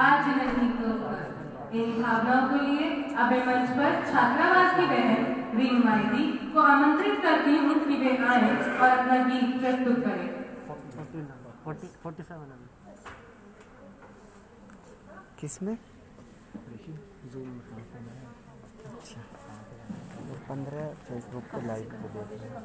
आज नहीं तो कल। इन भावनाओं के लिए अब मंच पर छात्रावास की बहन रीन माइती को आमंत्रित करती हूँ कि वे आए और अपना गीत प्रस्तुत करें। 47 किसमें? अच्छा, 15 फेसबुक पे लाइव पे देख रहे हैं।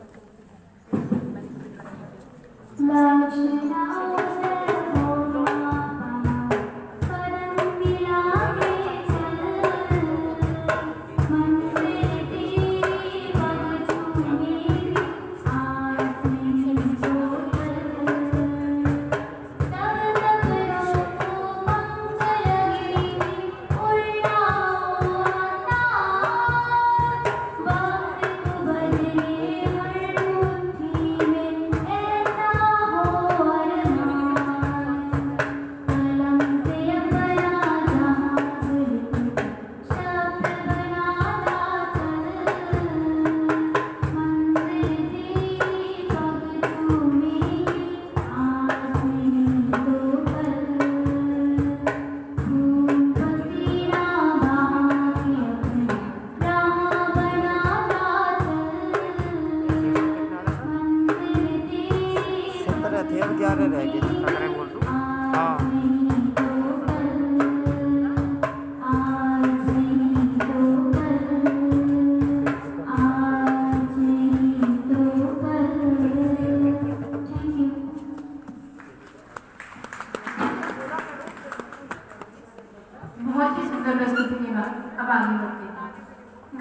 बहुत ही सुंदर प्रस्तुति के बाद अब आगे बढ़ते हैं।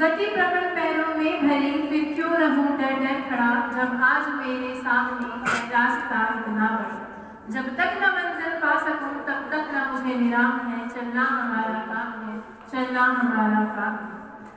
गति प्रबल पैरों में भरी, फिर क्यों रहूं डर डर खड़ा, जब आज मेरे सामने है रास्ता इतना बड़ा। जब तक न मंजिल पा सकूं तब तक न मुझे विराम है, चलना हमारा काम है, चलना हमारा काम है।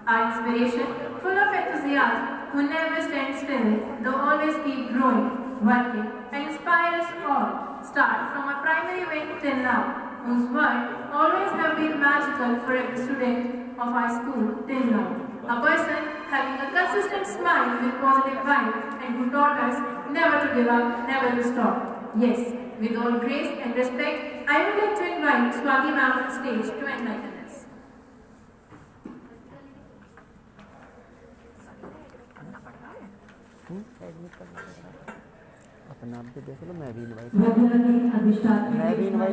Our inspiration, full of enthusiasm, who never stands still, though always keep growing, working, and inspire us all, start from a primary wing till now, whose work always have been magical for every student of our school till now. A person having a consistent smile with positive vibes and who taught us never to give up, never to stop. Yes, with all grace and respect, I would like to invite Swati ma'am on stage to enlighten us. अपना आप भी देख लो, मैं भी invite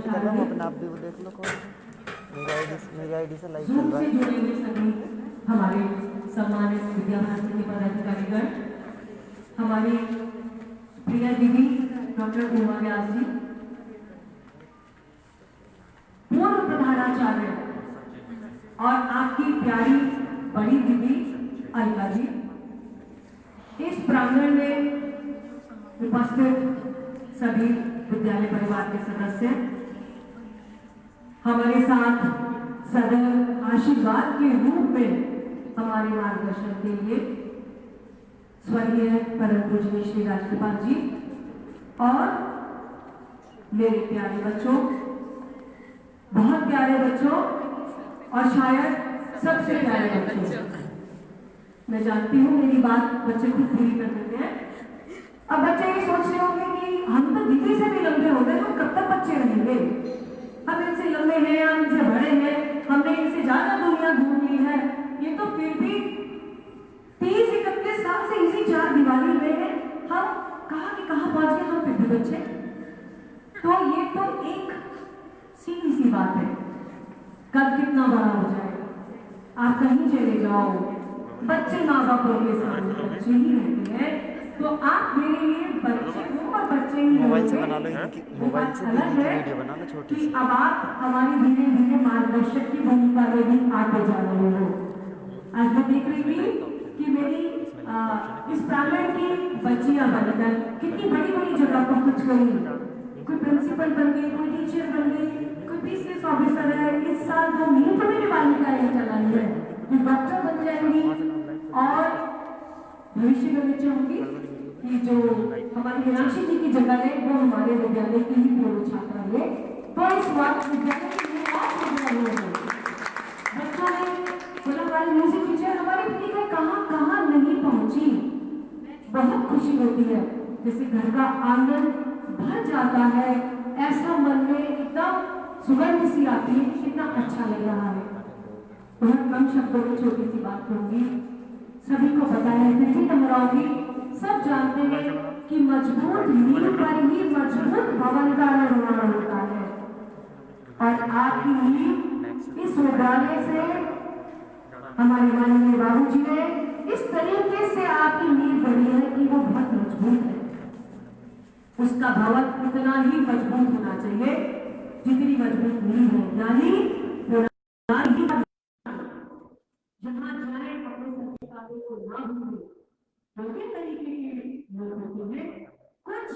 कर रहा हूँ, अपना आप भी वो देख लो। कौन मेरी आईडी से लाइव चल रहा है। हमारे सम्मानित विद्या भारती के पदाधिकारीगण, हमारी प्रिया दीदी डॉक्टर उमा व्यास जी, पूर्व प्रधानाचार्य और आपकी प्यारी बड़ी दीदी अलका जी, इस प्रांगण में उपस्थित सभी विद्यालय परिवार के सदस्य, हमारे साथ सदैव आशीर्वाद के रूप में हमारे मार्गदर्शन के लिए स्वर्गीय परम पूजनीय श्री राष्ट्रपाल जी और मेरे प्यारे बच्चों, बहुत प्यारे बच्चों और शायद सबसे प्यारे बच्चों। मैं जानती हूँ मेरी बात बच्चे खुद पूरी कर देते हैं। अब बच्चे ये सोच रहे होंगे कि हम तो दीदी से भी लंबे हो गए, हम कब तक बच्चे रहेंगे? हम इनसे लंबे हैं, हम इनसे बड़े हैं, हमने इनसे ज्यादा दुनिया घूम ली है। ये तो फिर भी 30-31 साल से इसी चार दीवारी में है, हम कहाँ की कहाँ पहुंच गए, हम फिर भी बच्चे। तो ये तो एक सीधी सी बात है, कब कितना बड़ा हो जाए, आप कहीं चले जाओ, बच्चे माँ बापों के सामने बच्चे ही रहते हैं। तो आप मेरे लिए बच्चे हो और बच्चे ही मोबाइल से बना लो, मोबाइल से वीडियो बना लो छोटी सी। अब आप हमारी धीरे धीरे मार्गदर्शक की भूमिका में भी आगे जा रहे हो। आज मैं देख रही थी कि मेरी इस प्रांगण की बच्चियां बनकर कितनी बड़ी बड़ी जगह पर कुछ गई, कोई प्रिंसिपल बन गई, कोई टीचर बन गई, कोई पीसीएस ऑफिसर है। इस साल जो नीट में मेरी बालिका ये चलाई है, जो डॉक्टर बन जाएंगी और भविष्य में बच्चे होंगी कि जो हमारी मीनाक्षी जी की जगह है वो हमारे विद्यालय की ही पूर्व छात्रा है। तो इस वक्त विद्यालय के लिए बच्चों ने बोला हमारी म्यूजिक टीचर हमारी पत्रिका कहाँ कहाँ नहीं पहुंची। बहुत खुशी होती है, जैसे घर का आंगन भर जाता है, ऐसा मन में एकदम सुगंध सी आती है, कितना अच्छा लग रहा है। बहुत कम शब्दों में छोटी सी बात कहूंगी, सभी को पता है, फिर भी दोहराऊंगी। सब जानते हैं कि मजबूत नींव पर ही मजबूत भवन का निर्माण होता है और आपकी नींव इस विद्यालय से हमारे माननीय बाबूजी ने इस तरीके से आपकी नींव गढ़ी है कि वो बहुत मजबूत है। उसका भवन उतना ही मजबूत होना चाहिए जितनी मजबूत नींव है, यानी जहाँ जाए अपने संस्कारों को ना भूले। दो तरीके के लोग होते हैं, कुछ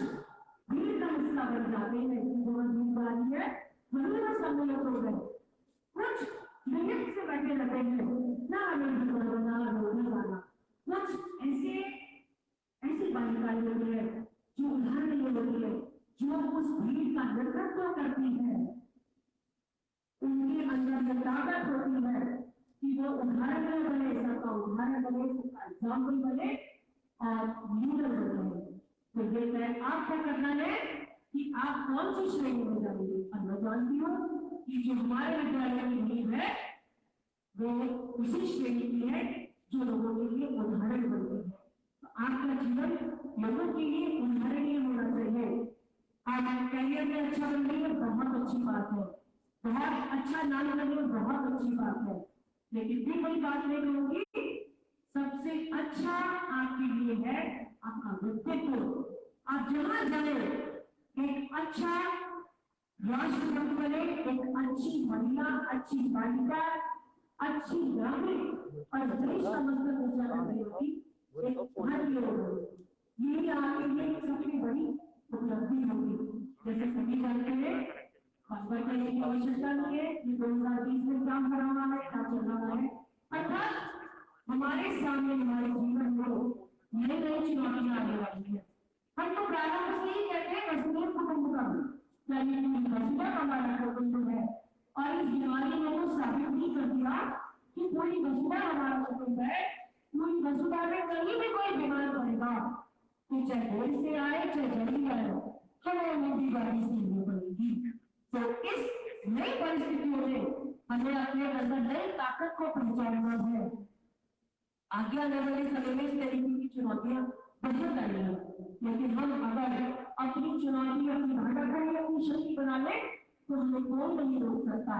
भीड़ का हिस्सा बन जाते हैं, बहुत भीड़ वाली है, वही बस सम्मिलित हो गए। कुछ नियत से बैठे रहते हैं, ना हमें ना रोने वाला। कुछ ऐसी बालिकाएं होती है जो उदाहरण होती है, जो उस भीड़ का नेतृत्व करती है। उनके अंदर ये ताकत होती है कि वो उदाहरण बने, सबका उदाहरण बने, सबका एग्जाम्पल बने और लीडर बने। तो ये तय आपको करना है कि आप कौन सी श्रेणी में जाएंगे। और मैं जानती हूँ कि जो हमारे विद्यालय की नींव है वो उसी श्रेणी की है जो लोगों के लिए उदाहरण बनती है। तो आपका जीवन लोगों के लिए उदाहरणीय होना चाहिए। आप करियर में अच्छा बन रही है, बहुत अच्छी बात है, बहुत अच्छा नाम बन रही है, बहुत अच्छी बात है, लेकिन भी कोई बात नहीं कहूंगी, सबसे अच्छा आपके लिए है आपका व्यक्तित्व। आप जहां जाए एक अच्छा राष्ट्रपति बने, एक अच्छी महिला, अच्छी बालिका, अच्छी नागरिक और देश का मतलब उजागर करेगी एक भारतीय होगी। यही आपके लिए सबसे बड़ी उपलब्धि होगी। जैसे सभी जानते हैं खबर करने की आवश्यकता नहीं है कि 2020 में क्या हो रहा है, क्या चल रहा है। अर्थात हमारे सामने हमारे जीवन में नई नई चुनौतियां आने वाली है। हम तो प्रारंभ से ही कहते हैं वसुधैव कुटुंबकम, यानी वसुधा हमारा कुटुंब है। और इस बीमारी ने तो साबित भी कर दिया कि पूरी वसुधा हमारा कुटुंब है। पूरी वसुधा में कहीं भी कोई बीमार पड़ेगा तो चाहे देर से आए चाहे जल्दी आए, हमें उनकी बारी सुननी पड़ेगी। तो इस नई परिस्थितियों में हमें अपने अंदर नई ताकत को पहचानना है। आगे आने वाले समय में इस तरीके की चुनौतियां बहुत आई है, लेकिन हम अगर अपनी चुनौती, अपनी भागक है, अपनी शक्ति बना ले तो हमें कौन नहीं रोक सकता।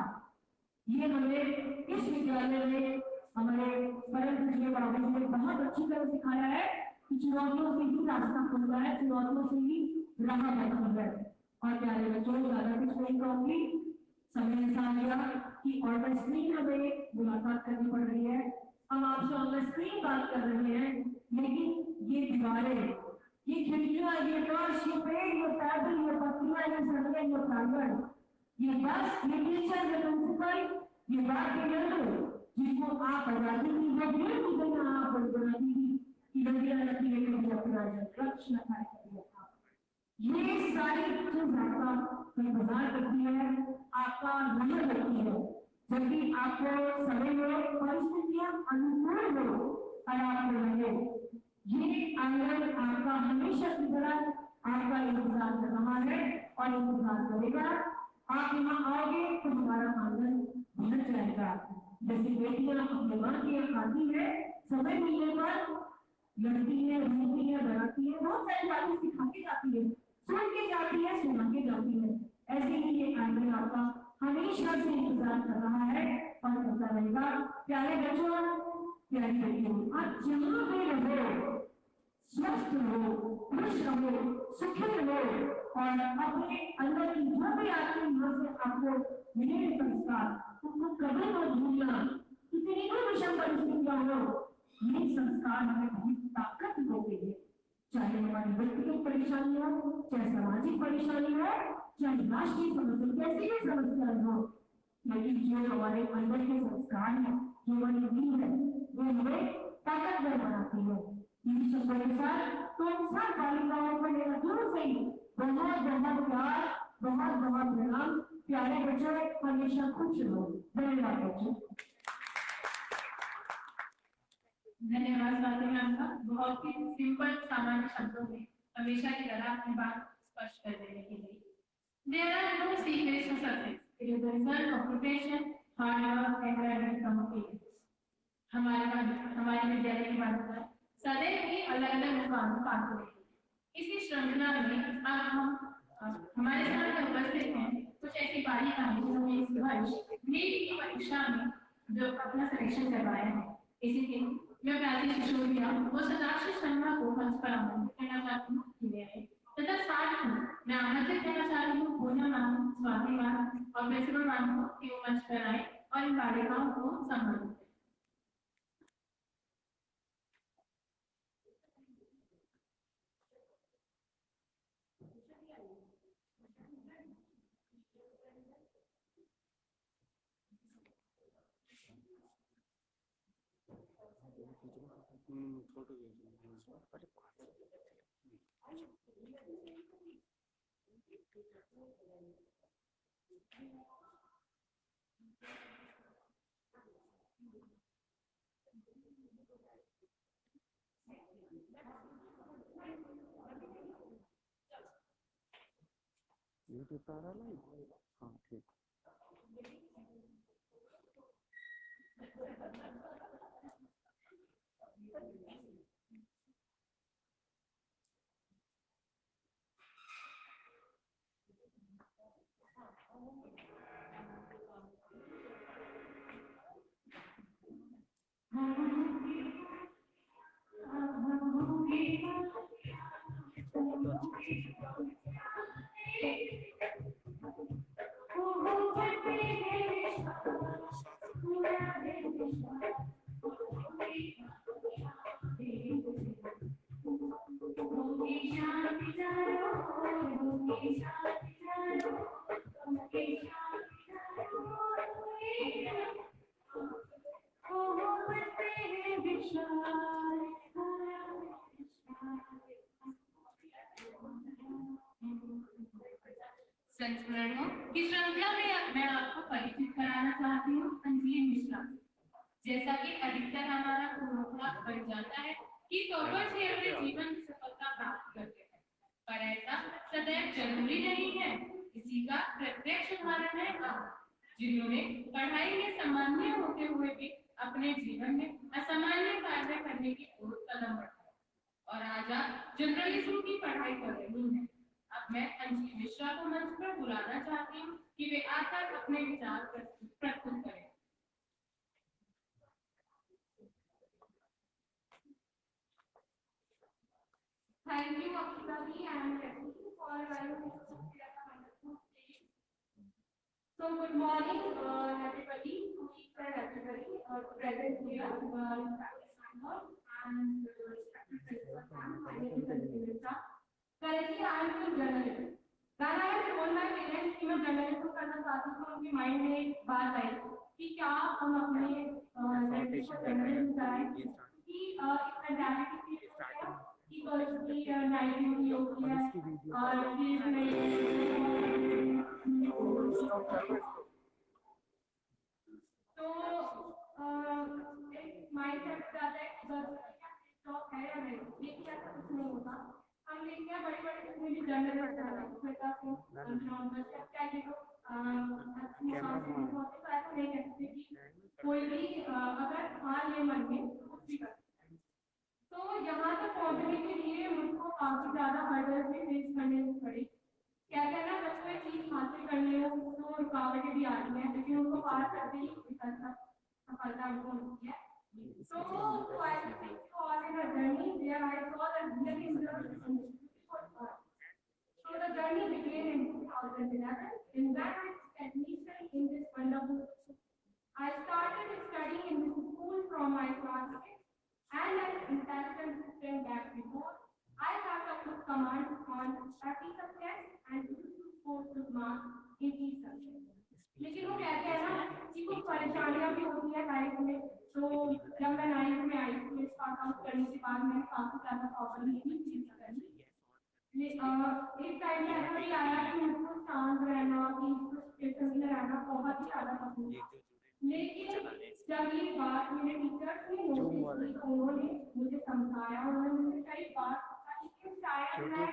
ये हमें इस विद्यालय में हमारे परम पूज्य बाबूजी ने बहुत अच्छी तरह सिखाया है कि चुनौतियों से ही रास्ता खुलता है, चुनौतियों से ही राह बनती है। और प्यारे बच्चों, ज्यादा कुछ नहीं कहूंगी, समय ऐसा आ गया कि ऑन स्क्रीन हमें मुलाकात करनी पड़ रही है। हम आपसे ऑन स्क्रीन बात कर रहे हैं, लेकिन ये दीवारें, ये खिड़कियां, ये फर्श, ये पेड़, ये पैदल, ये पत्तियां, ये सड़कें, ये प्रांगण, ये बस, ये टीचर, ये प्रिंसिपल, ये वाक्य जिनको आप आजादी की है, आप आजादी की लड़कियां रखी है, अपना लक्ष्य रखा है। ये सारी चीज आपका इंतजार करती है, आपका नजर रखती है। जब भी आपको समय में परिस्थितियां अनुकूल हो और आप लगे, ये आंगन आपका हमेशा की तरह आपका इंतजार कर रहा है और इंतजार करेगा। आप यहाँ आओगे तो हमारा आंगन भर जाएगा। जैसे बेटियां अपने मां की यहाँ खाती है, समय मिलने पर लड़ती है, रोती है, डराती है, बहुत सारी बातें सिखा के जाती है, सुन के जाती है, सुना के जाती है। ऐसे ही ये आंगन आपका हमेशा से इंतजार कर रहा है और करता रहेगा। प्यारे बच्चों, प्यारी बेटियों, आप जहाँ भी रहो, स्वस्थ रहो, खुश रहो, सुखी रहो और अपने अंदर की जो भी आपके यहाँ से आपको मिले संस्कार, उनको कभी मत भूलना। कितनी भी विषम परिस्थितियां हो, ये संस्कार हमें बहुत ताकत देते हैं। चाहे हमारी व्यक्तिगत परेशानी हो, चाहे सामाजिक परेशानी हो, चाहे राष्ट्रीय समस्या, कैसी भी समस्या हो, लेकिन जो हमारे अंदर के संस्कार है, जो हमारी नींव है, वो हमें ताकतवर बनाती है। इस शब्दों के साथ तो सब बालिकाओं को मेरा दूर से ही बहुत बहुत प्यार, बहुत बहुत प्रणाम। प्यारे बच्चों, हमेशा खुश रहो। धन्यवाद बच्चों। धन्यवाद स्वाति मैम का, बहुत ही सिंपल सामान्य शब्दों में हमेशा की तरह अपनी बात स्पष्ट कर देने के लिए। There are no secrets to success. It is the result of preparation, hard work and learning from failures. हमारे विद्यालय की बालिका सदैव ही अलग अलग मुकाम पाते रहेंगे। इसी श्रृंखला में अब हम हमारे साथ उपस्थित हैं कुछ ऐसी बालिकाएं जिन्होंने इस वर्ष नीट की परीक्षा में जो अपना सिलेक्शन करवाया है। इसी दिन मैं प्राची सिसोदिया वो सदाशिव शर्मा को मंच पर आमंत्रित करना चाहती हूँ तथा साथ ही मैं आमंत्रित करना चाहती हूँ पूजा मैम, स्वाति मैम और प्रिंसिपल मैम को कि वो मंच पर आए और इन बालिकाओं को सम्मानित करें। फोटो यूट्यूब पर आ रहा है। हाँ ठीक। संस्मरणों की श्रृंखला में मैं आपको परिचित कराना चाहती हूँ अंजलि मिश्रा। जैसा कि अधिकतर हमारा पूर्वाग्रह बन जाता है कि टॉपर्स ही अपने जीवन की सफलता प्राप्त करते हैं, पर ऐसा सदैव जरूरी नहीं है। इसी का प्रत्यक्ष उदाहरण है आप, जिन्होंने पढ़ाई में सामान्य होते हुए भी अपने जीवन में असामान्य कार्य करने की ओर कदम बढ़ाया और आज आप जर्नलिज्म की पढ़ाई कर रही हैं। अब मैं अंजलि मिश्रा को मंच पर बुलाना चाहती हूँ कि वे आकर अपने विचार प्रस्तुत करें। Thank you, Akshita ji and Rashmi for So good morning, everybody. Everybody present here, and my name is Anita. Currently, I am a journalist. When I had told my parents कि मैं जर्नलिज्म करना चाहती हूँ, तो उनके mind में एक बात आई कि क्या हम अपने लड़के को जर्नलिज्म कराएं, कि स्पेशलिटी की कि उसकी नाइट ड्यूटी होती है और फिर तो एक माइंड सेट हो जाता है कि बस स्टॉक है या नहीं, लेकिन ऐसा कुछ नहीं होता। हम देखते हैं बड़े बड़े जितने भी जर्नलिस्ट तो ऐसा नहीं कहते कि कोई भी अगर हार ले मन में कुछ भी कर। तो यहाँ तक पहुँचने के लिए मुझको काफी ज्यादा हर्डल भी फेस करने पड़ी। कहते हैं ना जब कोई चीज हासिल करने हो तो रुकावटें भी आती हैं, लेकिन उनको पार करते ही सफलता हमको मिलती है। So I think all in a journey where I saw that really interesting. So the journey began in 2011. In that I admission in this wonderful school. I started studying in this school from my classmates and an intelligent student back before. I got a good command on 30 subjects and 2 marks in each subject. लेकिन वो कहते हैं ना कि कुछ परेशानियां भी होती है लाइफ में। तो जब मैं 9th में आई तो स्टार्ट आउट करने के बाद मैंने काफी ज्यादा प्रॉब्लम नहीं फील करी। एक टाइम में ऐसा भी आया कि मुझको शांत रहना, पीसफुल में रहना बहुत ही ज्यादा पसंद था। लेकिन जब ये बात मेरे टीचर्स ने नोटिस की तो उन्होंने मुझे समझाया, उन्होंने मुझे कई बार शायद मैं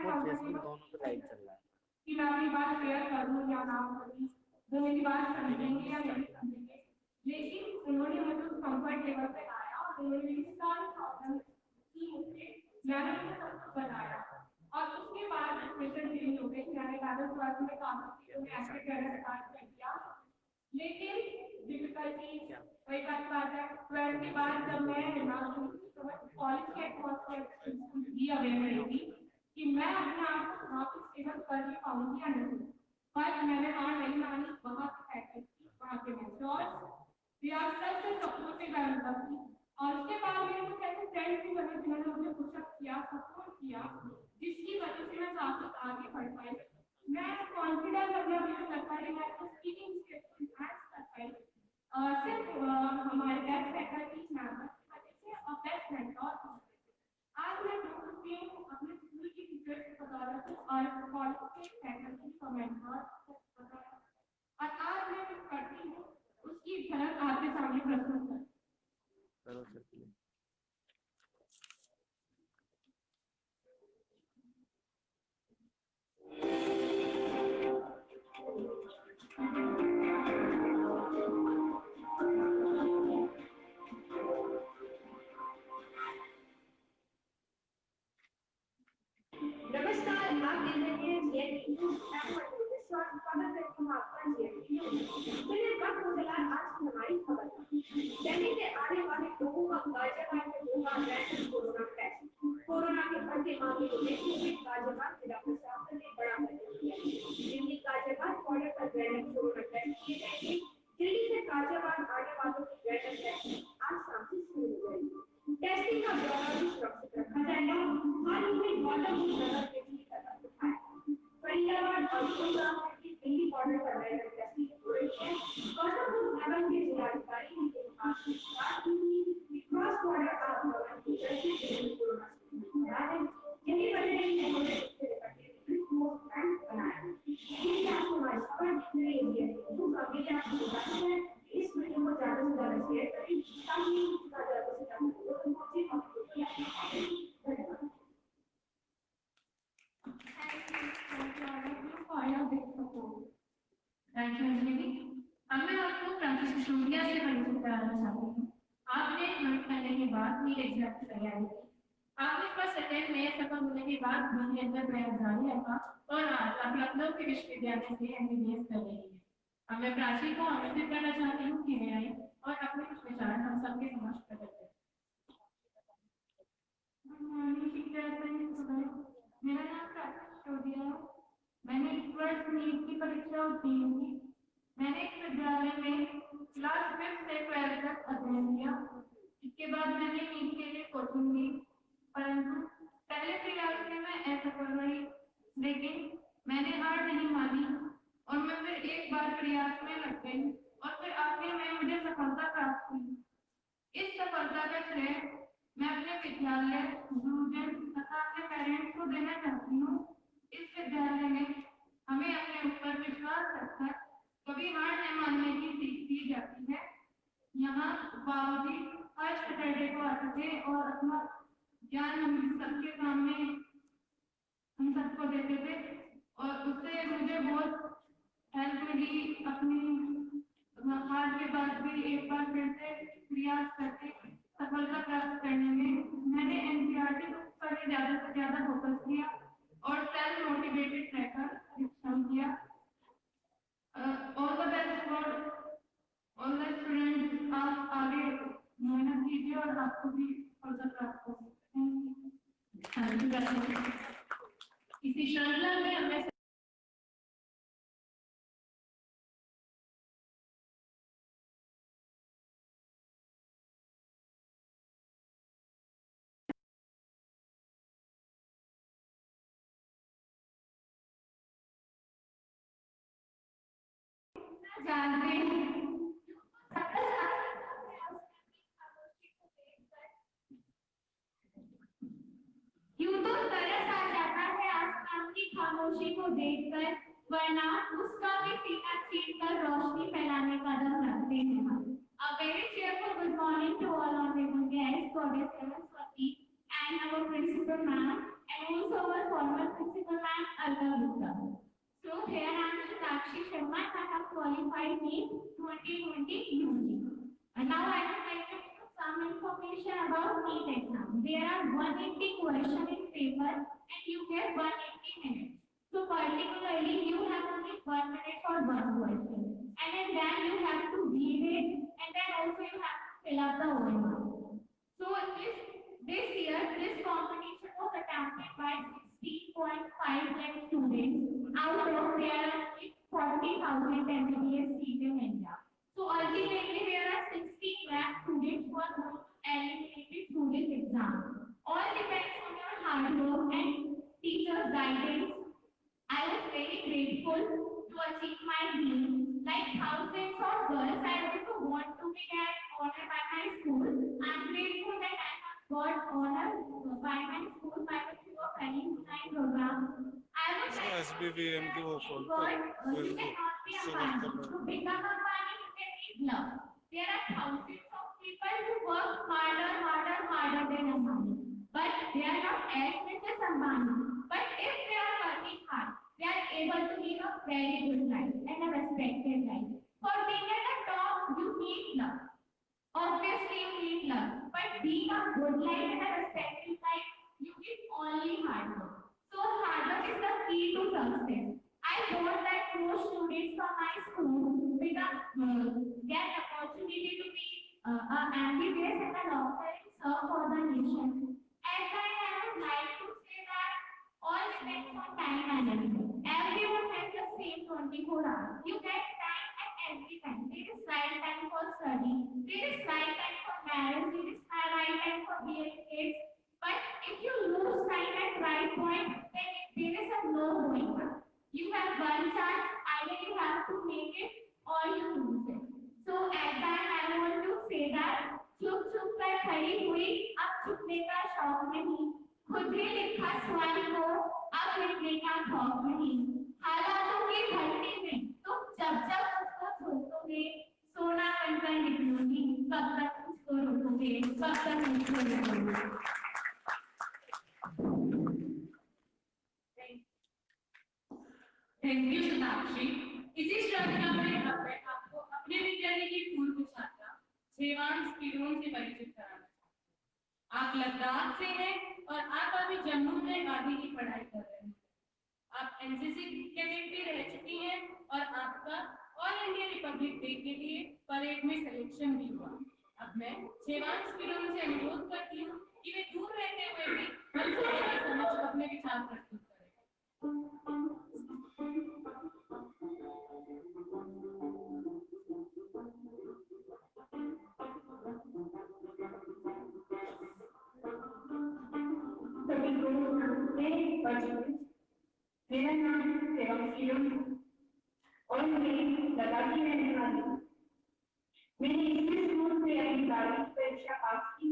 कि मैं अपनी बात शेयर करूँ या ना करूँ, वो मेरी बात समझेंगे या नहीं समझेंगे। लेकिन उन्होंने मुझे उस कंफर्ट लेवल पे आया और उन्होंने मेरी सारी प्रॉब्लम की मुझे, मैंने उन्हें सब कुछ बताया और उसके बाद सिचुएशन चेंज हो गई। मैंने 11th में काफी चीजों में एक्टिव करना स्टार्ट कर दिया, लेकिन डिफिकल्टी वही बात है। 12th के बाद जब मैं कॉलेज के एटमॉस्फेयर ये अवेयर रही कि मैं अपने आप को काफी स्टेबल कर पाऊंगी या नहीं, पर मैंने हार नहीं मानी। बहुत फैकल्टी वहाँ पे mentors we are such a supportive and lovely. और उसके बाद मेरे कुछ ऐसे फ्रेंड्स भी बने जिन्होंने मुझे पुशअप किया, सपोर्ट किया, जिसकी वजह से मैं काफी आगे बढ़ पाई। मैं कॉन्फिडेंस अपना बिल्ड कर पाई, मैं अपने स्पीकिंग स्किल्स एनहांस कर पाई सिर्फ हमारे बेस्ट फैकल्टी मेंबर्स की वजह से और बेस्ट मेंटर्स। आज मैं दोस्ती हूँ अपने स्कूल की टीचर्स की बदौलत और कॉलेज के फैकल्टी और मेंटर्स और आज मैं जो करती हूँ उसकी झलक आपके सामने प्रस्तुत करूँ। नमस्कार, आप देख रहे हैं चलिए वक्त हो चला आज की हमारी खबर। दिल्ली से आने वाले लोगों का गाजियाबाद में होगा रैंडम कोरोना टेस्ट। कोरोना के बढ़ते मामले को देखते हुए गाजियाबाद जिला प्रशासन ने बड़ा फैसला लिया। दिल्ली गाजियाबाद बॉर्डर पर रैंडम कोरोना टेस्ट किए जाएंगे। दिल्ली से गाजियाबाद आने वालों की रैंडम टेस्ट आज शाम से शुरू हो जाएगी। टेस्टिंग का ब्यौरा भी सुरक्षित रखा जाएगा। हाल ही में गौतमबुद्ध नगर के भी कदम उठाए। फरीदाबाद और गुरुग्राम की दिल्ली बॉर्डर पर रैंडम टेस्टिंग हो रही है। गौतमबुद्ध नगर के जिलाधिकारी ने कहा कि क्रॉस बॉर्डर आंदोलन की वजह से कोरोना यही वजह है कि उन्होंने इससे निपटने के लिए मोस्ट बैंक बनाया। ये आपको हमारी खबर देख रही है जो कभी आपको बताते हैं इस वीडियो को ज्यादा से ज्यादा शेयर करें ताकि ज्यादा से ज्यादा लोगों को पहुंचे और धन्यवाद। Thank you Anjali. अब मैं आपको फ्रांसिस सिसोदिया से परिचित कराना चाहती हूँ। आपने 1 मंथ पहले के बाद नीट एग्जाम की तैयारी की। आपने फर्स्ट अटेम्प्ट में सफल होने के बाद दूसरे अटेम्प्ट में एग्जाम लिया और आज आप लखनऊ के विश्वविद्यालय से एमबीबीएस कर रही हैं। अब मैं प्राची को आमंत्रित करना चाहती हूँ कि वे आए और अपने कुछ विचार हम सबके समक्ष प्रकट करें। मेरा नाम प्राची सिसोदिया है। मैंने इस वर्ष नीट की परीक्षा उत्तीर्ण की। मैंने इस विद्यालय में क्लास 5 से 12 तक अध्ययन किया। इसके बाद मैंने नीट के लिए कोचिंग ली, परंतु पहले प्रयास में मैं असफल रही, लेकिन मैंने हार नहीं मानी और मैं फिर एक बार प्रयास में लग गई और फिर आखिर में मुझे सफलता प्राप्त हुई। इस सफलता का श्रेय मैं अपने विद्यालय, गुरुजन तथा अपने पेरेंट्स को देना चाहती हूँ। इस विद्यालय ने हमें अपने ऊपर विश्वास रखकर कभी हार न मानने की सीख दी जाती है। यहाँ बाबूजी हर सैटरडे को आते थे और अपना ज्ञान हम सबके सामने हम सबको देते थे और उससे मुझे बहुत हेल्प मिली। अपनी हार के बाद भी एक बार फिर से प्रयास करके सफलता प्राप्त करने में मैंने एनसीईआरटी पर ज़्यादा से ज़्यादा फोकस किया और सेल्फ मोटिवेटेड रहकर परिश्रम किया। All the best for all the students. आप आगे मेहनत कीजिए और आपको भी सफलता प्राप्त होगी। Thank you. इसी श्रृंखला में हमें जानते हैं यूं तो तरस आ जाता है आसमान की खामोशी को देखकर, वरना उसका भी सीना चीर कर रोशनी फैलाने का दम रखते हैं हम। A very cheerful good morning to all honorable guests, Goddess Saraswati, and our principal ma'am, and also our former principal ma'am, Alka Gupta. So here I am Shakshi Sharma, and I have qualified NEET 2020 UG. And now I would like to give some information about NEET exam. There are 180 questions in paper and you get 180 minutes. So particularly you have only 1 minute for one question. And then you have to read it and then also you have to fill up the OMR. So this year this competition was attempted by 16.5 lakh students out of there are 40,000 MBBS seats in India. So ultimately there are 16 lakh students who are going to eliminated through this exam. All depends on your hard work and teachers' guidance. I was very grateful to achieve my dream. Like thousands of girls, I also want to be get honored by my school. I'm grateful that I have got honored by my school by the through of Valentine program. I was SBVM की वो खोल you cannot be a man. To become a man, you can need love. There are thousands of people who work harder than Ambani. But they are not as rich as Ambani. But if they are working hard, they are able to live a very good life and a respected life. For being at the top, you need love. Obviously, you need love. But being a good life and a respected life, you need only hard work. So hard work is the key to success. I hope that more students from my school get opportunity to be MBBS and a doctor and serve for the nation. As I would like to say that all depends on time management. Everyone has the same 24 hours. You get time at every time. There is right time for study. There is right time for marriage. There is right time for being kids. But if you lose time at right point, then there is a no going back. You have one chance. Either you have to make it or you lose it. So at that I want to say that चुप चुप कर खड़ी हुई अब छुपने का शौक नहीं, खुद ही लिखा स्वयं को अब लिखने का खौफ नहीं। हालातों की भट्टी में तुम जब जब उसको सोचोगे सोना बनकर निकलूंगी, कब तक उसको रोकोगे, कब तक मुझको रोकोगे। Thank you Shatakshi. इसी श्रृंखला में अब मैं आपको अपने विद्यालय की पूर्व छात्रा देवांश किरोन से परिचित कराना। आप लद्दाख से हैं और आप अभी जम्मू में आगे की पढ़ाई कर रहे हैं। आप एनसीसी कैडेट भी रह चुकी हैं और आपका ऑल इंडिया रिपब्लिक डे के लिए परेड में सिलेक्शन भी हुआ। अब मैं देवांश किरोन से अनुरोध करती हूँ कि वे दूर रहते हुए भी हम सभी के समक्ष अपने विचार प्रस्तुत करें। सभी को नमस्ते बच्चों। मेरा नाम सेवक और मैं लद्दाखी रहने वाली हूँ। मैंने इंग्लिश स्कूल से अपनी 12वीं परीक्षा पास की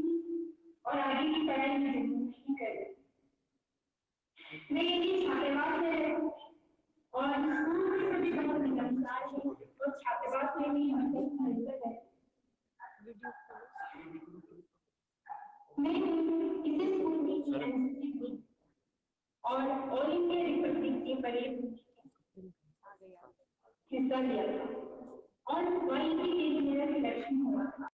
और आगे की पढ़ाई में नहीं कर रही। मैं एक छात्रावास में रहती और स्कूल में सभी बहुत मिलनसार है और छात्रावास में भी हमेशा मिलकर है। मैं इस स्कूल में एनसीसी की और ऑल इंडिया रिपब्लिक की परेड हिस्सा लिया था और वहीं की